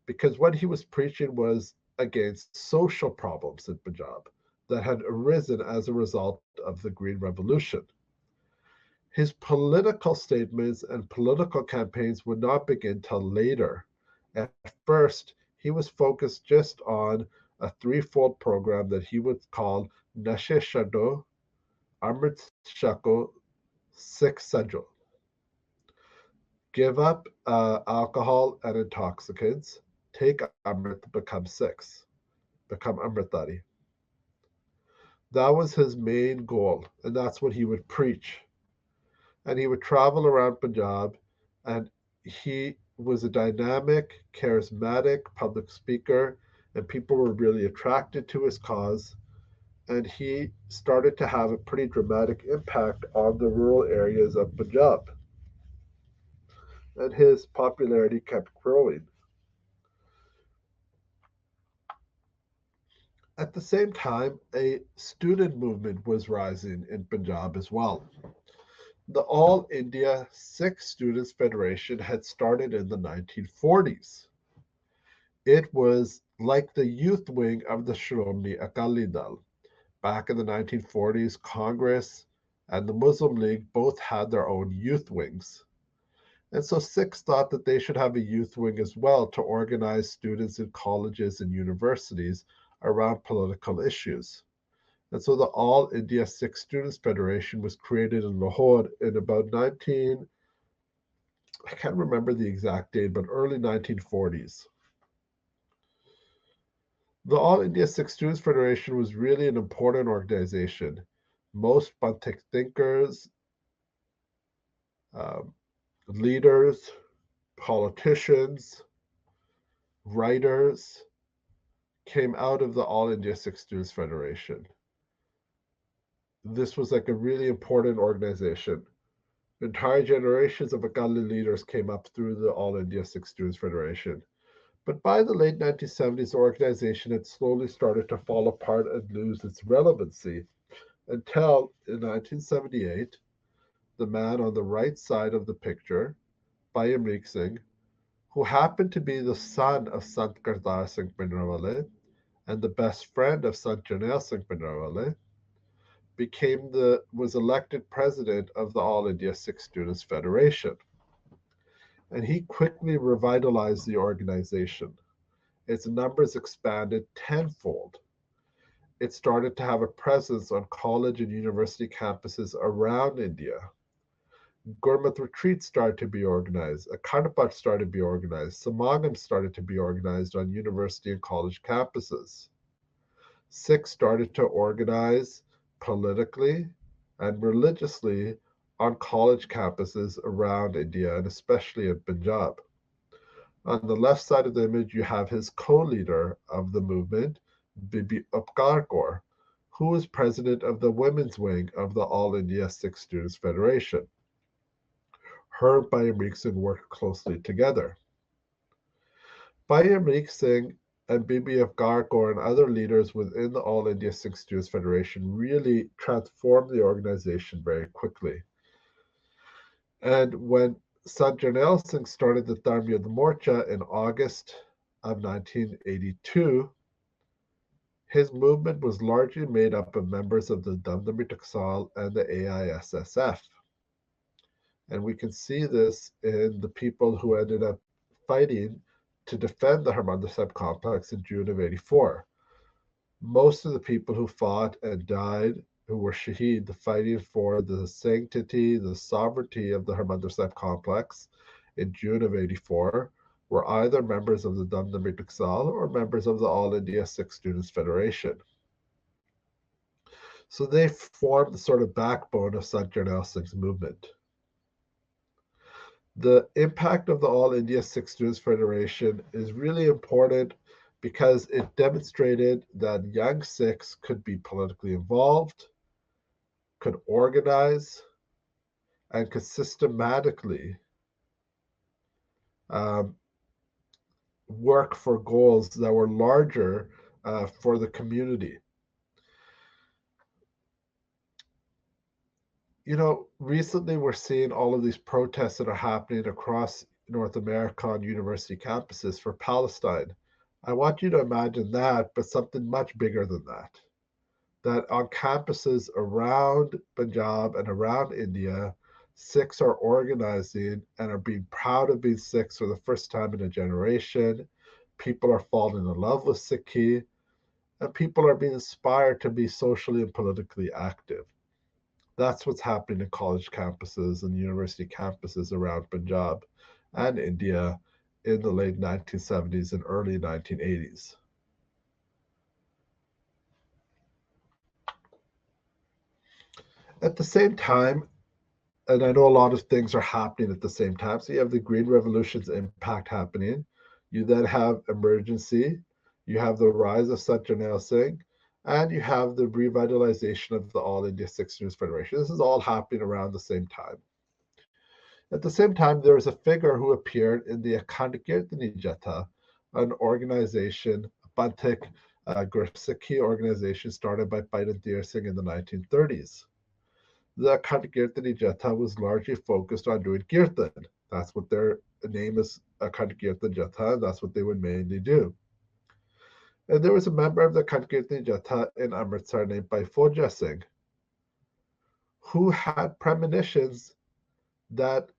because what he was preaching was against social problems in Punjab that had arisen as a result of the Green Revolution. His political statements and political campaigns would not begin till later. At first, he was focused just on a threefold program that he would call Nashe Shado, Amrit Shako, Sikh Sajo. Give up alcohol and intoxicants, take Amrit, become Sikhs, become Amritari. That was his main goal, and that's what he would preach. And he would travel around Punjab, and he was a dynamic, charismatic public speaker, and people were really attracted to his cause. And he started to have a pretty dramatic impact on the rural areas of Punjab. And his popularity kept growing. At the same time, a student movement was rising in Punjab as well. The All India Sikh Students Federation had started in the 1940s. It was like the youth wing of the Shromni Akali Dal. Back in the 1940s, Congress and the Muslim League both had their own youth wings. And so Sikhs thought that they should have a youth wing as well to organize students in colleges and universities around political issues. And so the All India Sikh Students Federation was created in Lahore in about I can't remember the exact date, but early 1940s. The All India Sikh Students Federation was really an important organization. Most Bantik thinkers, um, leaders, politicians, writers came out of the All India Sikh Students Federation. This was like a really important organization. Entire generations of Akali leaders came up through the All India Sikh Students Federation. But by the late 1970s, the organization had slowly started to fall apart and lose its relevancy until in 1978, the man on the right side of the picture, Bhai Amrik Singh, who happened to be the son of Sant Kartar Singh Bhindranwale and the best friend of Sant Jarnail Singh Bhindranwale, was elected president of the All India Sikh Students Federation. And he quickly revitalized the organization. Its numbers expanded tenfold. It started to have a presence on college and university campuses around India. Gurmat retreats started to be organized. Akhand Path started to be organized. Samagam started to be organized on university and college campuses. Sikhs started to organize politically and religiously on college campuses around India and especially in Punjab. On the left side of the image, you have his co-leader of the movement, Bibi Upkar Kaur, who was president of the women's wing of the All India Sikh Students Federation. Her and Bhai Amrik Singh worked closely together. Bhai Amrik Singh and Bibi Upkar Kaur and other leaders within the All India Sikh Students Federation really transformed the organization very quickly. And when Sant Jarnail Singh started the Dharm Yudh Morcha in August of 1982, his movement was largely made up of members of the Damdami Taksal and the AISSF. And we can see this in the people who ended up fighting to defend the Harimandar Sahib complex in June of 84. Most of the people who fought and died, who were shaheed, fighting for the sanctity, the sovereignty of the Harimandar Sahib complex in June of 84, were either members of the Damdami Taksal or members of the All India Sikh Students Federation. So they formed the sort of backbone of Sant Jarnail Singh's movement. The impact of the All India Sikh Students Federation is really important because it demonstrated that young Sikhs could be politically involved, could organize, and could systematically work for goals that were larger for the community. recently we're seeing all of these protests that are happening across North America on university campuses for Palestine. I want you to imagine that, but something much bigger than that. That on campuses around Punjab and around India, Sikhs are organizing and are being proud of being Sikhs for the first time in a generation. People are falling in love with Sikhi, and people are being inspired to be socially and politically active. That's what's happening in college campuses and university campuses around Punjab and India in the late 1970s and early 1980s. At the same time, and I know a lot of things are happening at the same time. So you have the Green Revolution's impact happening. You then have emergency. You have the rise of Satyanarayana Singh, and you have the revitalization of the All India Sikh Students Federation. This is all happening around the same time. At the same time, there was a figure who appeared in the Akhand Kirtani Jatha, an organization, a Bantik Gursikhi organization started by Bairan Dheer Singh in the 1930s. The Akhand Kirtani Jatha was largely focused on doing Kirtan. That's what their name is, Akhand Kirtan Jatha. That's what they would mainly do. And there was a member of the Akhand Kirtani Jatha in Amritsar named Bhai Fauja Singh, who had premonitions that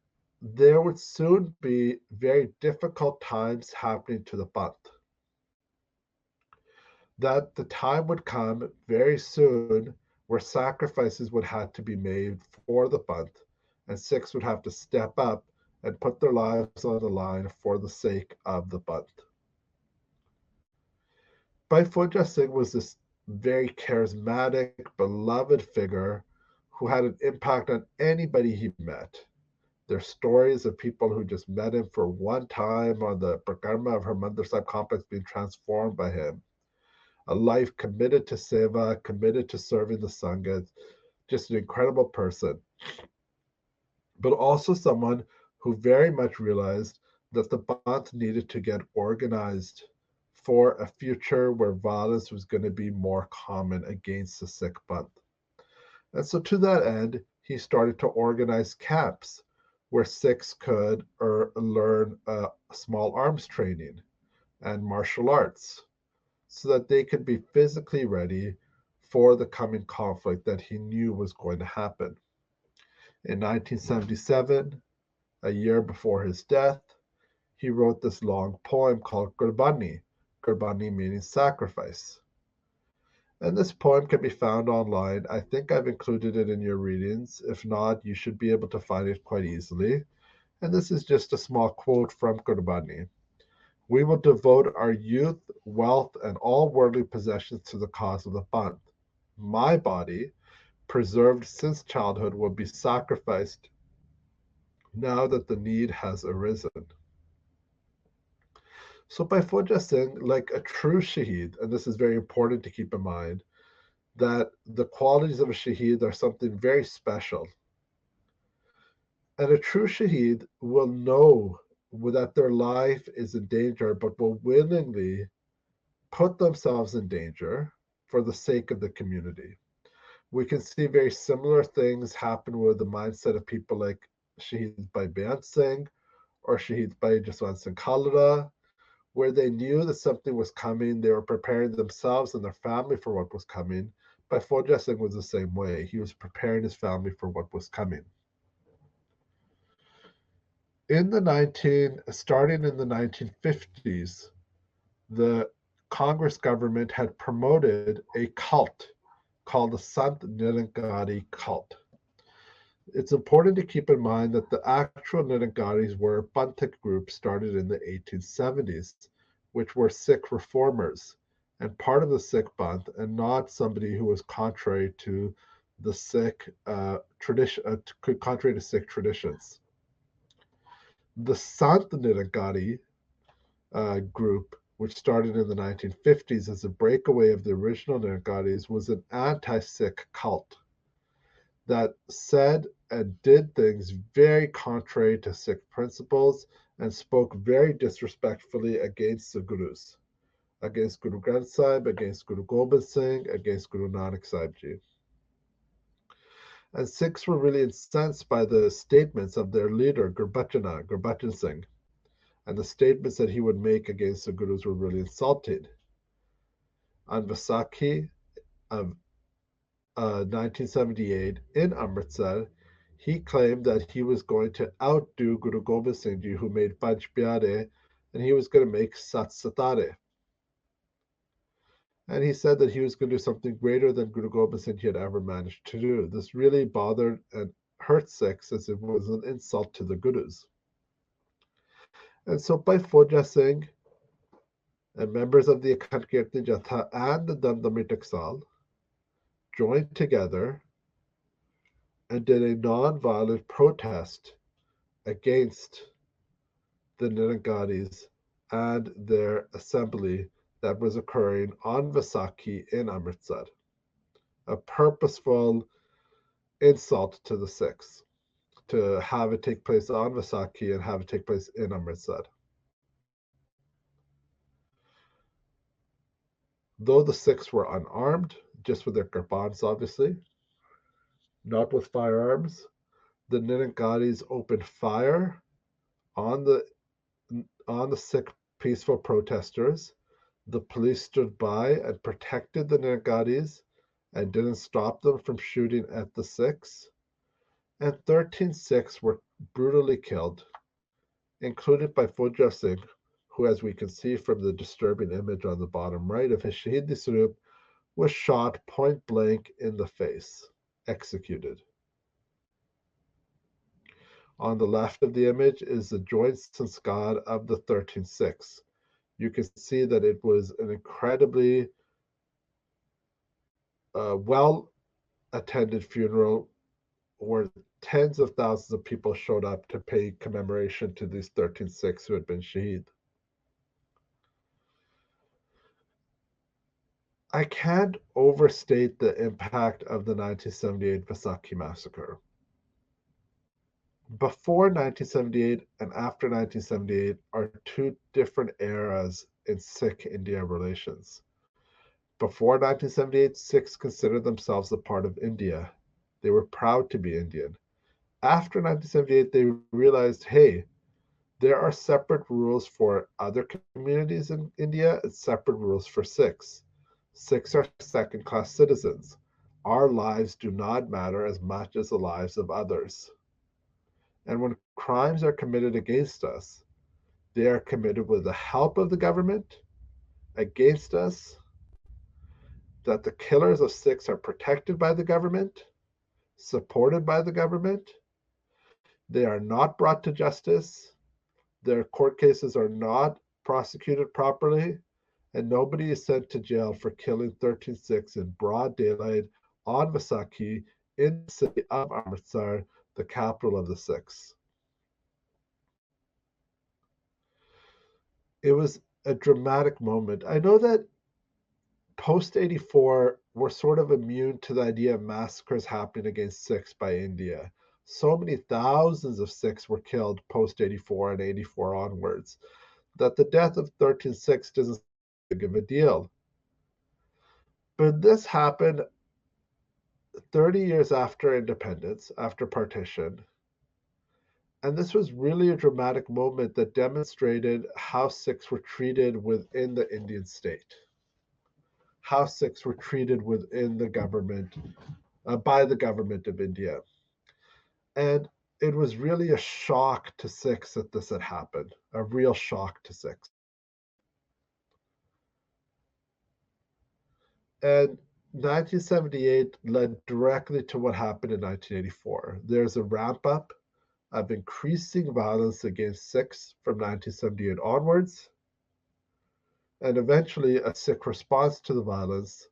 there would soon be very difficult times happening to the Panth. That the time would come very soon where sacrifices would have to be made for the Panth, and Sikhs would have to step up and put their lives on the line for the sake of the Panth. Bhai Fauja Singh was this very charismatic, beloved figure who had an impact on anybody he met. There's stories of people who just met him for one time on the Prakarma of Harimandar Sahib complex being transformed by him. A life committed to seva, committed to serving the Sangha, just an incredible person. But also someone who very much realized that the Panth needed to get organized for a future where violence was going to be more common against the Sikh Panth. And so to that end, he started to organize camps where Sikhs could learn small arms training and martial arts so that they could be physically ready for the coming conflict that he knew was going to happen. In 1977, a year before his death, he wrote this long poem called Gurbani, Gurbani meaning sacrifice. And this poem can be found online. I think I've included it in your readings. If not, you should be able to find it quite easily. And this is just a small quote from Gurbani. We will devote our youth, wealth, and all worldly possessions to the cause of the Panth. My body, preserved since childhood, will be sacrificed now that the need has arisen. So Bhai Fauja Singh, like a true Shaheed, and this is very important to keep in mind, that the qualities of a Shaheed are something very special. And a true Shaheed will know that their life is in danger, but will willingly put themselves in danger for the sake of the community. We can see very similar things happen with the mindset of people like Shaheed Bhai Beant Singh or Shaheed Bhai Jaswant Singh Khalra, where they knew that something was coming. They were preparing themselves and their family for what was coming. Bhai Fauja Singh was the same way. He was preparing his family for what was coming. Starting in the 1950s, the Congress government had promoted a cult called the Sant Nirankari cult. It's important to keep in mind that the actual Nirankaris were a Bantik group started in the 1870s, which were Sikh reformers and part of the Sikh Banth, and not somebody who was contrary to the Sikh tradition, contrary to Sikh traditions. The Sant Nirankari group, which started in the 1950s as a breakaway of the original Nirankaris, was an anti-Sikh cult that said and did things very contrary to Sikh principles and spoke very disrespectfully against the Gurus, against Guru Granth Sahib, against Guru Gobind Singh, against Guru Nanak Sahib Ji. And Sikhs were really incensed by the statements of their leader, Gurbachan Singh, and the statements that he would make against the Gurus were really insulting. On Vaisakhi of 1978 in Amritsar, he claimed that he was going to outdo Guru Gobind Singh Ji, who made Panch Pyare, and he was going to make Sat Satare. And he said that he was going to do something greater than Guru Gobind Singh Ji had ever managed to do. This really bothered and hurt Sikhs as it was an insult to the Gurus. And so by Fauja Singh and members of the Akhand Kirtan Jatha and the Damdami Taksal joined together and did a non-violent protest against the Nirankaris and their assembly that was occurring on Vaisakhi in Amritsar, a purposeful insult to the Sikhs to have it take place on Vaisakhi and have it take place in Amritsar. Though the Sikhs were unarmed, just with their kirbans obviously, not with firearms, the Nirankaris opened fire on the Sikh peaceful protesters. The police stood by and protected the Nirankaris and didn't stop them from shooting at the Sikhs. And 13 Sikhs were brutally killed, included by Fauja Singh, who, as we can see from the disturbing image on the bottom right of his Shahidi Swaroop, was shot point blank in the face, executed. On the left of the image is the joint sanskar of the 13 Sikhs. You can see that it was an incredibly well-attended funeral where tens of thousands of people showed up to pay commemoration to these 13 Sikhs who had been shaheed. I can't overstate the impact of the 1978 Vaisakhi Massacre. Before 1978 and after 1978 are two different eras in Sikh-India relations. Before 1978, Sikhs considered themselves a part of India. They were proud to be Indian. After 1978, they realized, hey, there are separate rules for other communities in India and separate rules for Sikhs. Sikhs are second-class citizens. Our lives do not matter as much as the lives of others. And when crimes are committed against us, they are committed with the help of the government, against us, that the killers of Sikhs are protected by the government, supported by the government. They are not brought to justice. Their court cases are not prosecuted properly, and nobody is sent to jail for killing 13 Sikhs in broad daylight on Vaisakhi in the city of Amritsar, the capital of the Sikhs. It was a dramatic moment. I know that post-84, we're sort of immune to the idea of massacres happening against Sikhs by India. So many thousands of Sikhs were killed post-84 and 84 onwards that the death of 13 Sikhs doesn't seem big of a deal. But this happened 30 years after independence, after partition. And this was really a dramatic moment that demonstrated how Sikhs were treated within the Indian state, how Sikhs were treated within the government, by the government of India. And it was really a shock to Sikhs that this had happened, a real shock to Sikhs. And 1978 led directly to what happened in 1984. There's a ramp up of increasing violence against Sikhs from 1978 onwards, and eventually a Sikh response to the violence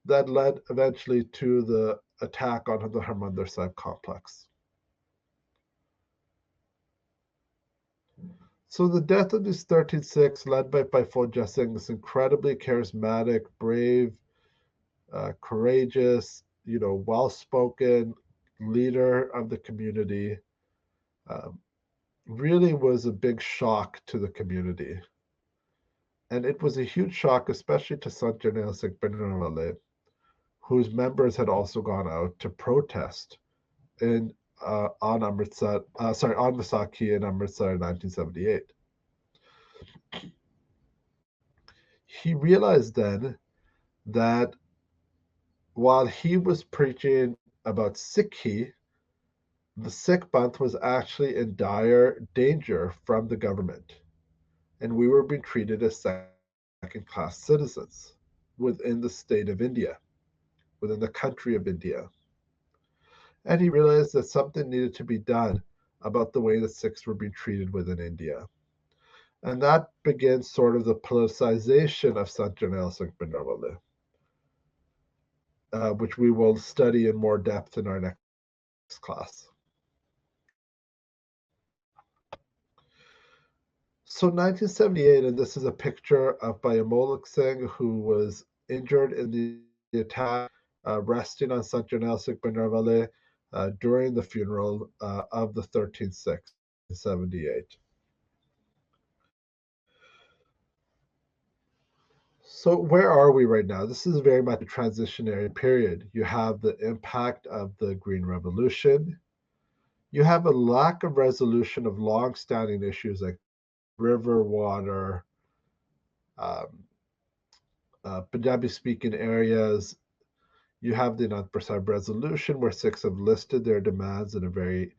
that led eventually to the attack on the Harimandar Sahib complex. So the death of these 13 Sikhs, led by Fauja Singh, this incredibly charismatic, brave, courageous, well-spoken leader of the community, really was a big shock to the community. And it was a huge shock, especially to Sant Jarnail Singh Bhindranwale, whose members had also gone out to protest on Vaisakhi in Amritsar in 1978. He realized then that while he was preaching about SikhRI, the Sikh Panth was actually in dire danger from the government, and we were being treated as second-class citizens within the state of India, within the country of India. And he realized that something needed to be done about the way that Sikhs were being treated within India. And that begins sort of the politicization of Sant Jarnail Singh Bhindranwale, which we will study in more depth in our next class. So 1978, and this is a picture of Bayamolak Singh, who was injured in the attack, resting on Sant Jarnail Singh Bhindranwale during the funeral of the 13th Sikh in 1978. So where are we right now? This is very much a transitionary period. You have the impact of the Green Revolution. You have a lack of resolution of long-standing issues like river, water, Punjabi-speaking areas. You have the Anandpur Sahib Resolution, where Sikhs have listed their demands in a very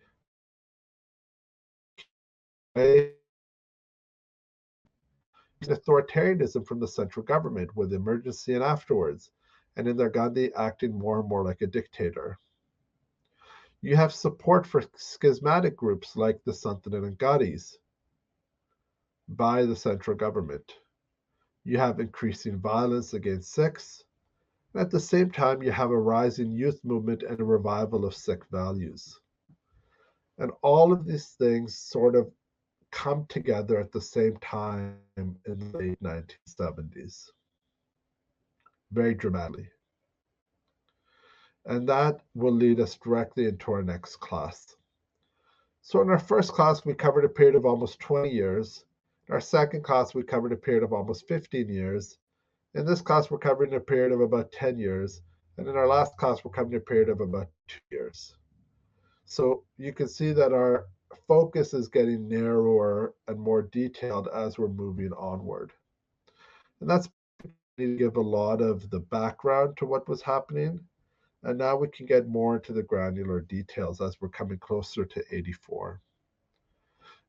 way. Authoritarianism from the central government with emergency and afterwards, and Indira Gandhi acting more and more like a dictator. You have support for schismatic groups like the Santanam and Gadis by the central government. You have increasing violence against Sikhs, and at the same time, you have a rising youth movement and a revival of Sikh values. And all of these things sort of come together at the same time in the late 1970s, very dramatically. And that will lead us directly into our next class. So in our first class, we covered a period of almost 20 years. In our second class, we covered a period of almost 15 years. In this class, we're covering a period of about 10 years. And in our last class, we're covering a period of about 2 years. So you can see that our focus is getting narrower and more detailed as we're moving onward. And that's to give a lot of the background to what was happening. And now we can get more into the granular details as we're coming closer to 84.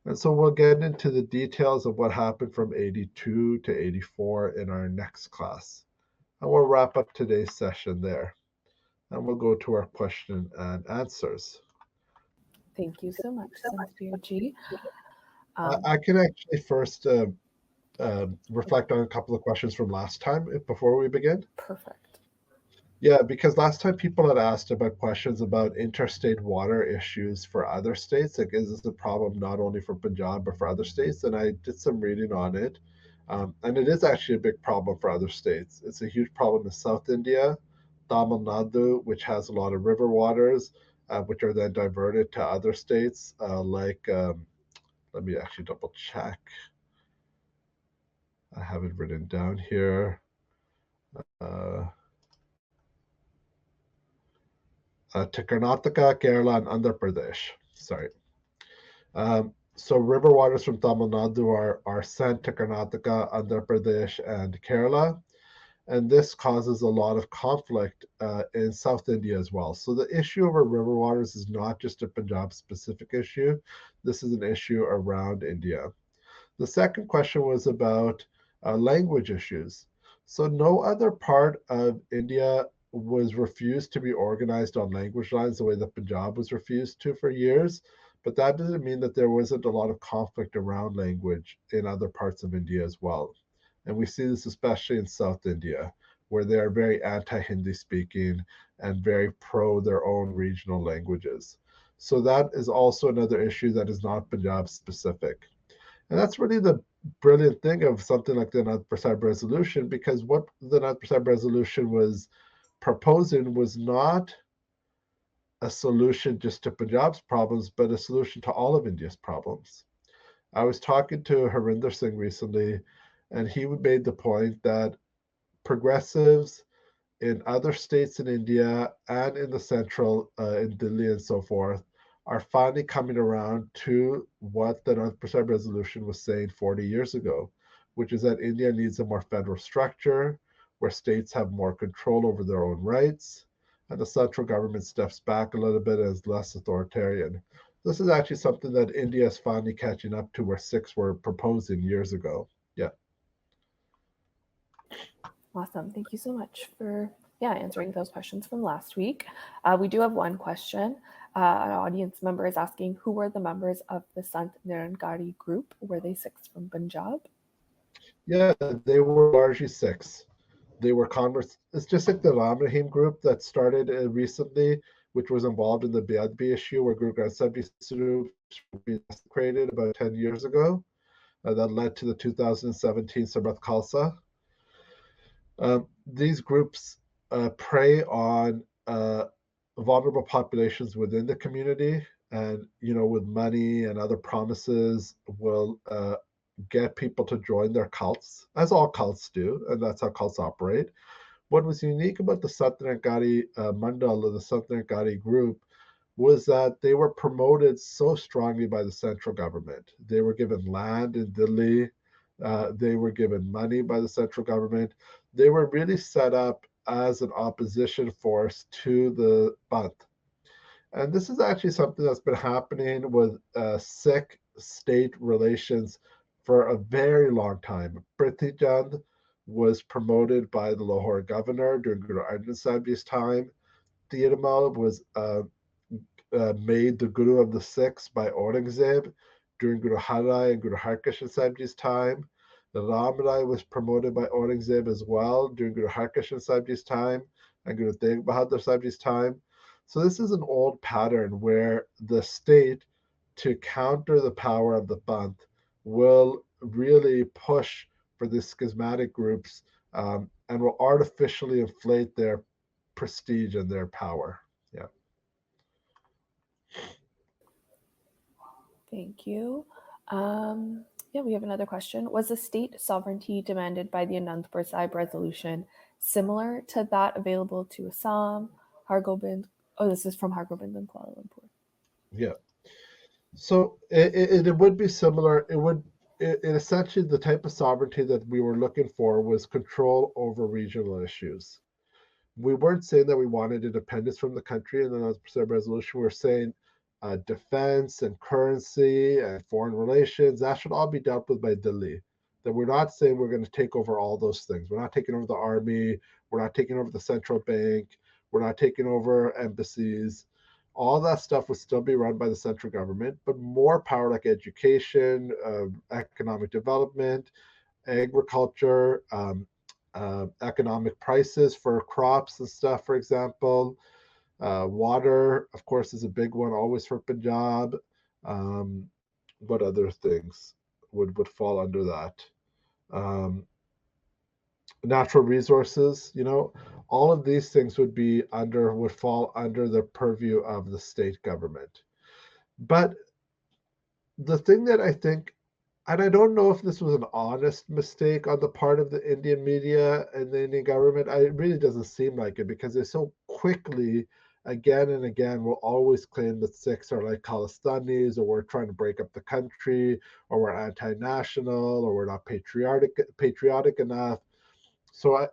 And so we'll get into the details of what happened from 82 to 84 in our next class. And we'll wrap up today's session there. And we'll go to our question and answers. Thank you so much, Sanjay. I can actually first reflect on a couple of questions from last time before we begin. Perfect. Yeah, because last time people had asked about questions about interstate water issues for other states. Like, is this a problem not only for Punjab, but for other states? And I did some reading on it. And it is actually a big problem for other states. It's a huge problem in South India, Tamil Nadu, which has a lot of river waters, which are then diverted to other states, let me actually double check. I have it written down here. To Karnataka, Kerala, and Andhra Pradesh. Sorry. So river waters from Tamil Nadu are sent to Karnataka, Andhra Pradesh, and Kerala. And this causes a lot of conflict in South India as well. So the issue over river waters is not just a Punjab-specific issue. This is an issue around India. The second question was about language issues. So no other part of India was refused to be organized on language lines the way that Punjab was refused to for years. But that doesn't mean that there wasn't a lot of conflict around language in other parts of India as well. And we see this especially in South India, where they are very anti-Hindi speaking and very pro their own regional languages. So that is also another issue that is not Punjab specific. And that's really the brilliant thing of something like the Anandpur Sahib Resolution, because what the Anandpur Sahib Resolution was proposing was not a solution just to Punjab's problems, but a solution to all of India's problems. I was talking to Harimandar Singh recently, and he made the point that progressives in other states in India and in the central, in Delhi and so forth, are finally coming around to what the Anandpur Sahib Resolution was saying 40 years ago, which is that India needs a more federal structure where states have more control over their own rights, and the central government steps back a little bit as less authoritarian. This is actually something that India is finally catching up to, where Sikhs were proposing years ago. Yeah. Awesome. Thank you so much for answering those questions from last week. We do have one question. An audience member is asking, who were the members of the Sant Nirankari group? Were they Sikhs from Punjab? Yeah, they were largely Sikhs. They were converts. It's just like the Ram Rahim group that started recently, which was involved in the Beadbi issue, where Guru Granth Sahib used to be created about 10 years ago. That led to the 2017 Samrat Khalsa. These groups prey on vulnerable populations within the community, and with money and other promises will get people to join their cults, as all cults do, and that's how cults operate. What was unique about the Sant Nirankari Mandal, or the Sant Nirankari group, was that they were promoted so strongly by the central government. They were given land in Delhi. They were given money by the central government. They were really set up as an opposition force to the Bant. And this is actually something that's been happening with Sikh state relations for a very long time. Prithvi Chand was promoted by the Lahore governor during Guru Arjan Sahib's time. Thirumal was made the Guru of the Sikhs by Aurangzeb during Guru Har Rai and Guru Harkishan Sahib's time. The Ram Rai was promoted by Aurangzeb as well during Guru Harkishan Sahib's time and Guru Tegh Bahadur Sahib's time. So this is an old pattern where the state, to counter the power of the Bant, will really push for these schismatic groups and will artificially inflate their prestige and their power. Yeah. Thank you. We have another question. Was the state sovereignty demanded by the Anandpur Sahib Resolution similar to that available to Assam, Hargobind? Oh, this is from Hargobind and Kuala Lumpur. Yeah. So it would be similar. It essentially, the type of sovereignty that we were looking for was control over regional issues. We weren't saying that we wanted independence from the country in the Anandpur Sahib Resolution. We were saying defense and currency and foreign relations, that should all be dealt with by Delhi. That we're not saying we're going to take over all those things. We're not taking over the army. We're not taking over the central bank. We're not taking over embassies. All that stuff would still be run by the central government, but more power, like education, economic development, agriculture, economic prices for crops and stuff, for example. Water, of course, is a big one, always for Punjab. What other things would fall under that? Natural resources, all of these things would fall under the purview of the state government. But the thing that I think, and I don't know if this was an honest mistake on the part of the Indian media and the Indian government, it really doesn't seem like it, because they so quickly, again and again, will always claim that Sikhs are like Khalistanis, or we're trying to break up the country, or we're anti-national, or we're not patriotic enough. So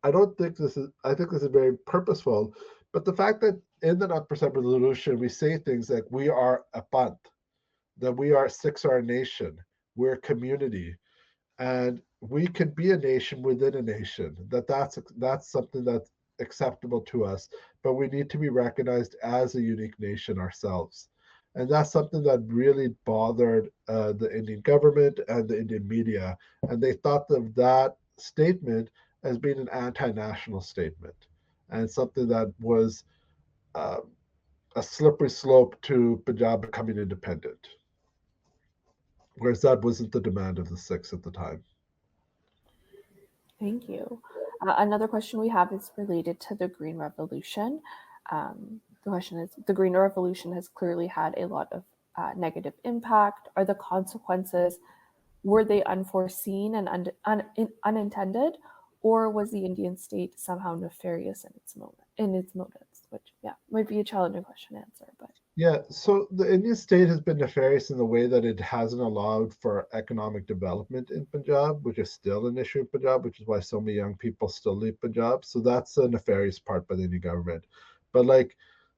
I don't think this is, I think this is very purposeful. But the fact that in the Anandpur Sahib Resolution, we say things like we are a Panth, that we are Sikhs are a nation, we're a community, and we could be a nation within a nation, that's something that's acceptable to us, but we need to be recognized as a unique nation ourselves. And that's something that really bothered the Indian government and the Indian media. And they thought of that statement as being an anti-national statement and something that was a slippery slope to Punjab becoming independent. Whereas that wasn't the demand of the Sikhs at the time. Thank you. Another question we have is related to the Green Revolution. The question is, the Green Revolution has clearly had a lot of negative impact. Are the consequences, were they unforeseen and unintended, or was the Indian state somehow nefarious in its motives? Which, might be a challenging question to answer, but Yeah, so the Indian state has been nefarious in the way that it hasn't allowed for economic development in Punjab, which is still an issue in Punjab, which is why so many young people still leave Punjab. So that's the nefarious part by the Indian government. But like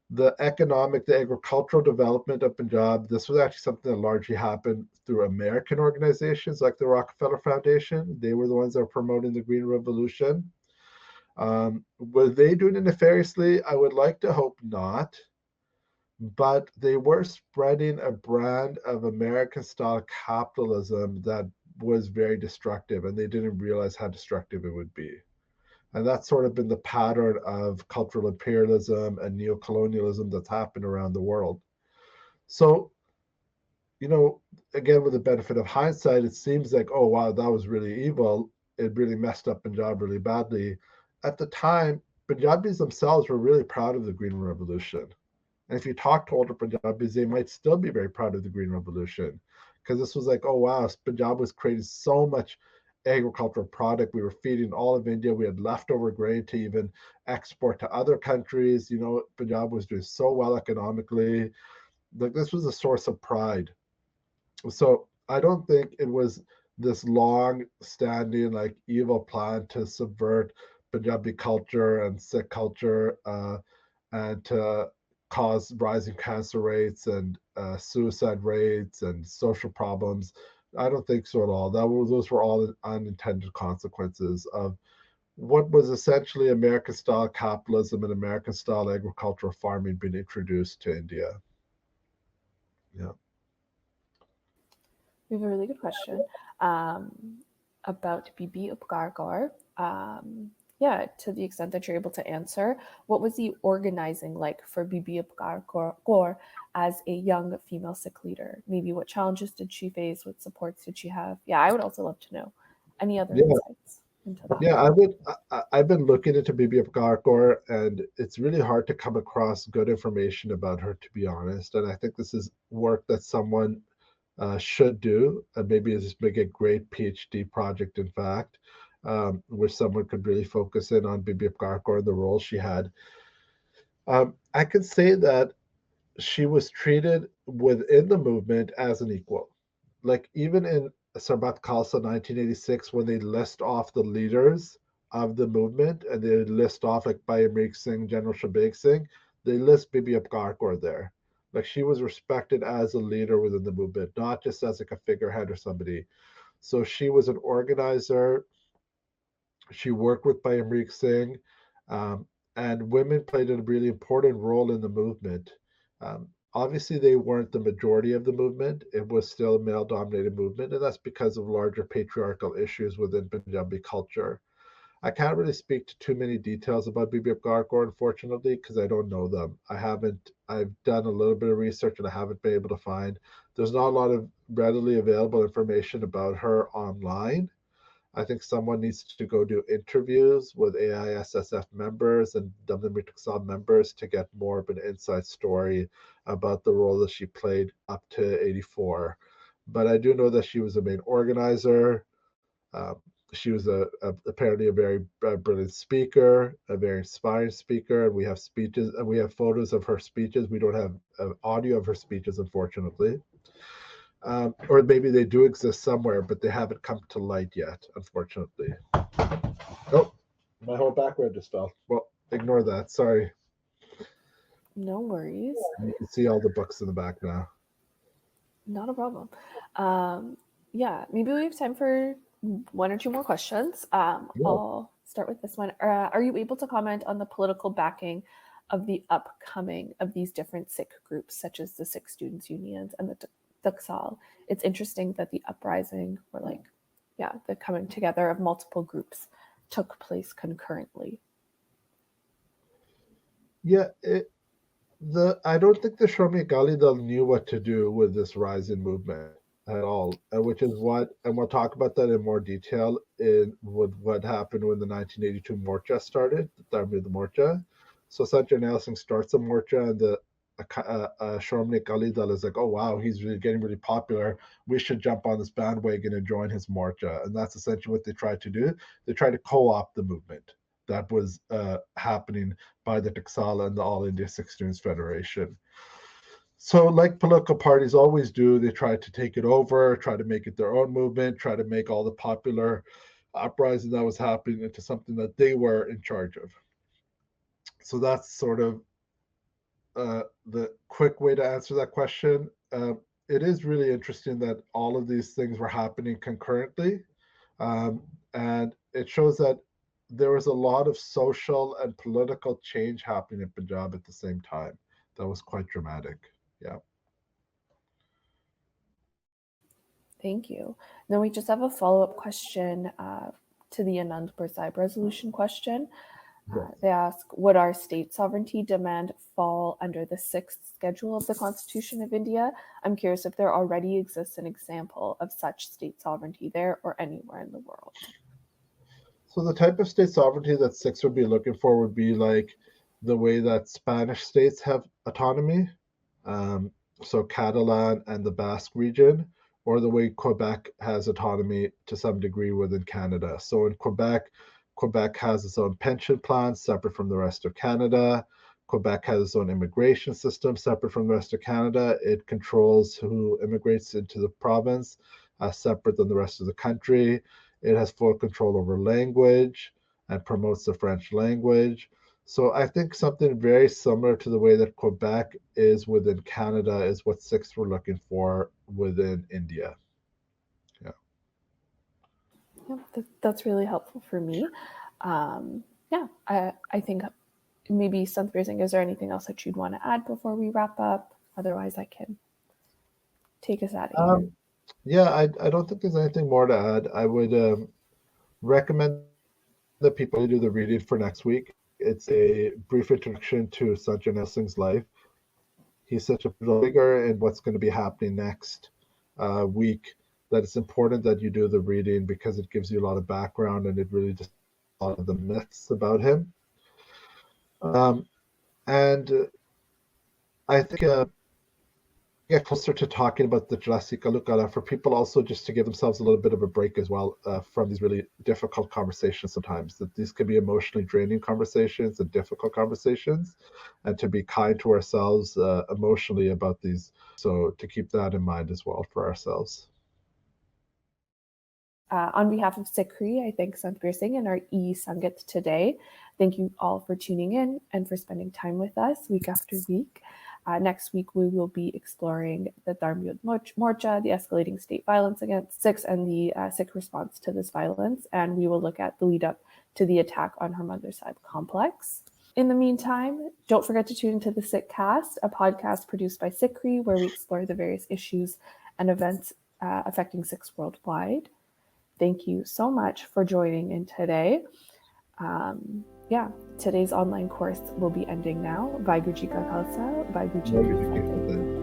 the agricultural development of Punjab, this was actually something that largely happened through American organizations like the Rockefeller Foundation. They were the ones that were promoting the Green Revolution. Were they doing it nefariously? I would like to hope not, but they were spreading a brand of American style capitalism that was very destructive, and they didn't realize how destructive it would be. And that's sort of been the pattern of cultural imperialism and neocolonialism that's happened around the world. So, again, with the benefit of hindsight, it seems like, oh, wow, that was really evil. It really messed up Punjab really badly. At the time, Punjabis themselves were really proud of the Green Revolution. And if you talk to older Punjabis, they might still be very proud of the Green Revolution, because this was like, oh, wow, Punjab was creating so much agricultural product. We were feeding all of India. We had leftover grain to even export to other countries. Punjab was doing so well economically. Like, this was a source of pride. So I don't think it was this long-standing, like, evil plan to subvert Punjabi culture and Sikh culture, and to cause rising cancer rates and suicide rates and social problems. I don't think so at all. Those were all unintended consequences of what was essentially American-style capitalism and American-style agricultural farming being introduced to India. Yeah. we have a really good question about Bibi Upkar Kaur. To the extent that you're able to answer, what was the organizing like for Bibi Upkar Kaur as a young female Sikh leader? Maybe what challenges did she face? What supports did she have? I would also love to know any other insights into that. Yeah, I've been looking into Bibi Upkar Kaur, and it's really hard to come across good information about her, to be honest. And I think this is work that someone should do, and maybe it's just make a great PhD project, in fact, where someone could really focus in on Bibi Upkar Kaur and the role she had. I could say that she was treated within the movement as an equal. Like, even in Sarbat Khalsa 1986, when they list off the leaders of the movement, and they list off like Bhai Amrik Singh, General Shabik Singh, they list Bibi Upkar Kaur there. Like, she was respected as a leader within the movement, not just as like a figurehead or somebody. So she was an organizer. She worked with Bhai Amrik Singh, and women played a really important role in the movement. Obviously, they weren't the majority of the movement. It was still a male-dominated movement, and that's because of larger patriarchal issues within Punjabi culture. I can't really speak to too many details about Bibi Upkar Kaur, unfortunately, because I don't know them. I've done a little bit of research and I haven't been able to find. There's not a lot of readily available information about her online. I think someone needs to go do interviews with AISSF members and Damdami Taksal members to get more of an inside story about the role that she played up to 84. But I do know that she was a main organizer. She was apparently a very brilliant speaker, a very inspiring speaker. And we have speeches, and we have photos of her speeches. We don't have audio of her speeches, unfortunately. Or maybe they do exist somewhere, but they haven't come to light yet, unfortunately. Oh, my whole background just fell. Well, ignore that. Sorry. No worries. You can see all the books in the back now. Not a problem. Maybe we have time for one or two more questions. I'll start with this one. Are you able to comment on the political backing of the upcoming of these different Sikh groups, such as the Sikh Students' Unions and the Taksal? It's interesting that the uprising, or the coming together of multiple groups, took place concurrently. Yeah, I don't think the Shromi Akali Dal knew what to do with this rising movement at all, which is what, and we'll talk about that in more detail with what happened when the 1982 Morcha started, the Tarmid Morcha. So Sanjay Nail Singh starts a Morcha, and the Shromani Akali Dal is like, oh wow, he's really getting really popular. We should jump on this bandwagon and join his morcha. And that's essentially what they tried to do. They tried to co-opt the movement that was happening by the Taksala and the All India Sikh Students Federation. So, like political parties always do, they try to take it over, try to make it their own movement, try to make all the popular uprising that was happening into something that they were in charge of. So that's sort of the quick way to answer that question. It is really interesting that all of these things were happening concurrently. And it shows that there was a lot of social and political change happening in Punjab at the same time. That was quite dramatic. Yeah. Thank you. Then we just have a follow-up question to the Anandpur Sahib Resolution question. They ask, would our state sovereignty demand fall under the 6th schedule of the Constitution of India? I'm curious if there already exists an example of such state sovereignty there or anywhere in the world. So the type of state sovereignty that Sikhs would be looking for would be like the way that Spanish states have autonomy, so Catalan and the Basque region, or the way Quebec has autonomy to some degree within Canada. So in Quebec has its own pension plan separate from the rest of Canada. Quebec has its own immigration system separate from the rest of Canada. It controls who immigrates into the province, separate than the rest of the country. It has full control over language and promotes the French language. So I think something very similar to the way that Quebec is within Canada is what Sikhs were looking for within India. Yeah, that's really helpful for me. I think maybe Santhveer Singh, is there anything else that you'd want to add before we wrap up? Otherwise, I can take us out of here. Yeah, I don't think there's anything more to add. I would recommend that people do the reading for next week. It's a brief introduction to Sant Jarnail Singh's life. He's such a figure in what's going to be happening next week that it's important that you do the reading because it gives you a lot of background and it really just a lot of the myths about him. And I think get closer to talking about the Jurassic Alukala for people also just to give themselves a little bit of a break as well from these really difficult conversations sometimes, that these can be emotionally draining conversations and difficult conversations, and to be kind to ourselves emotionally about these. So to keep that in mind as well for ourselves. On behalf of SikhRI, I thank Santhveer Singh and our e-Sangat today. Thank you all for tuning in and for spending time with us week after week. Next week, we will be exploring the Dharmyud Morcha, the escalating state violence against Sikhs and the Sikh response to this violence. And we will look at the lead up to the attack on Harimandar Sahib complex. In the meantime, don't forget to tune into the Sikhcast, a podcast produced by SikhRI, where we explore the various issues and events affecting Sikhs worldwide. Thank you so much for joining in today. Today's online course will be ending now. Vaigu Ji Ka Khalsa, Vaigu Ji Ki Fateh.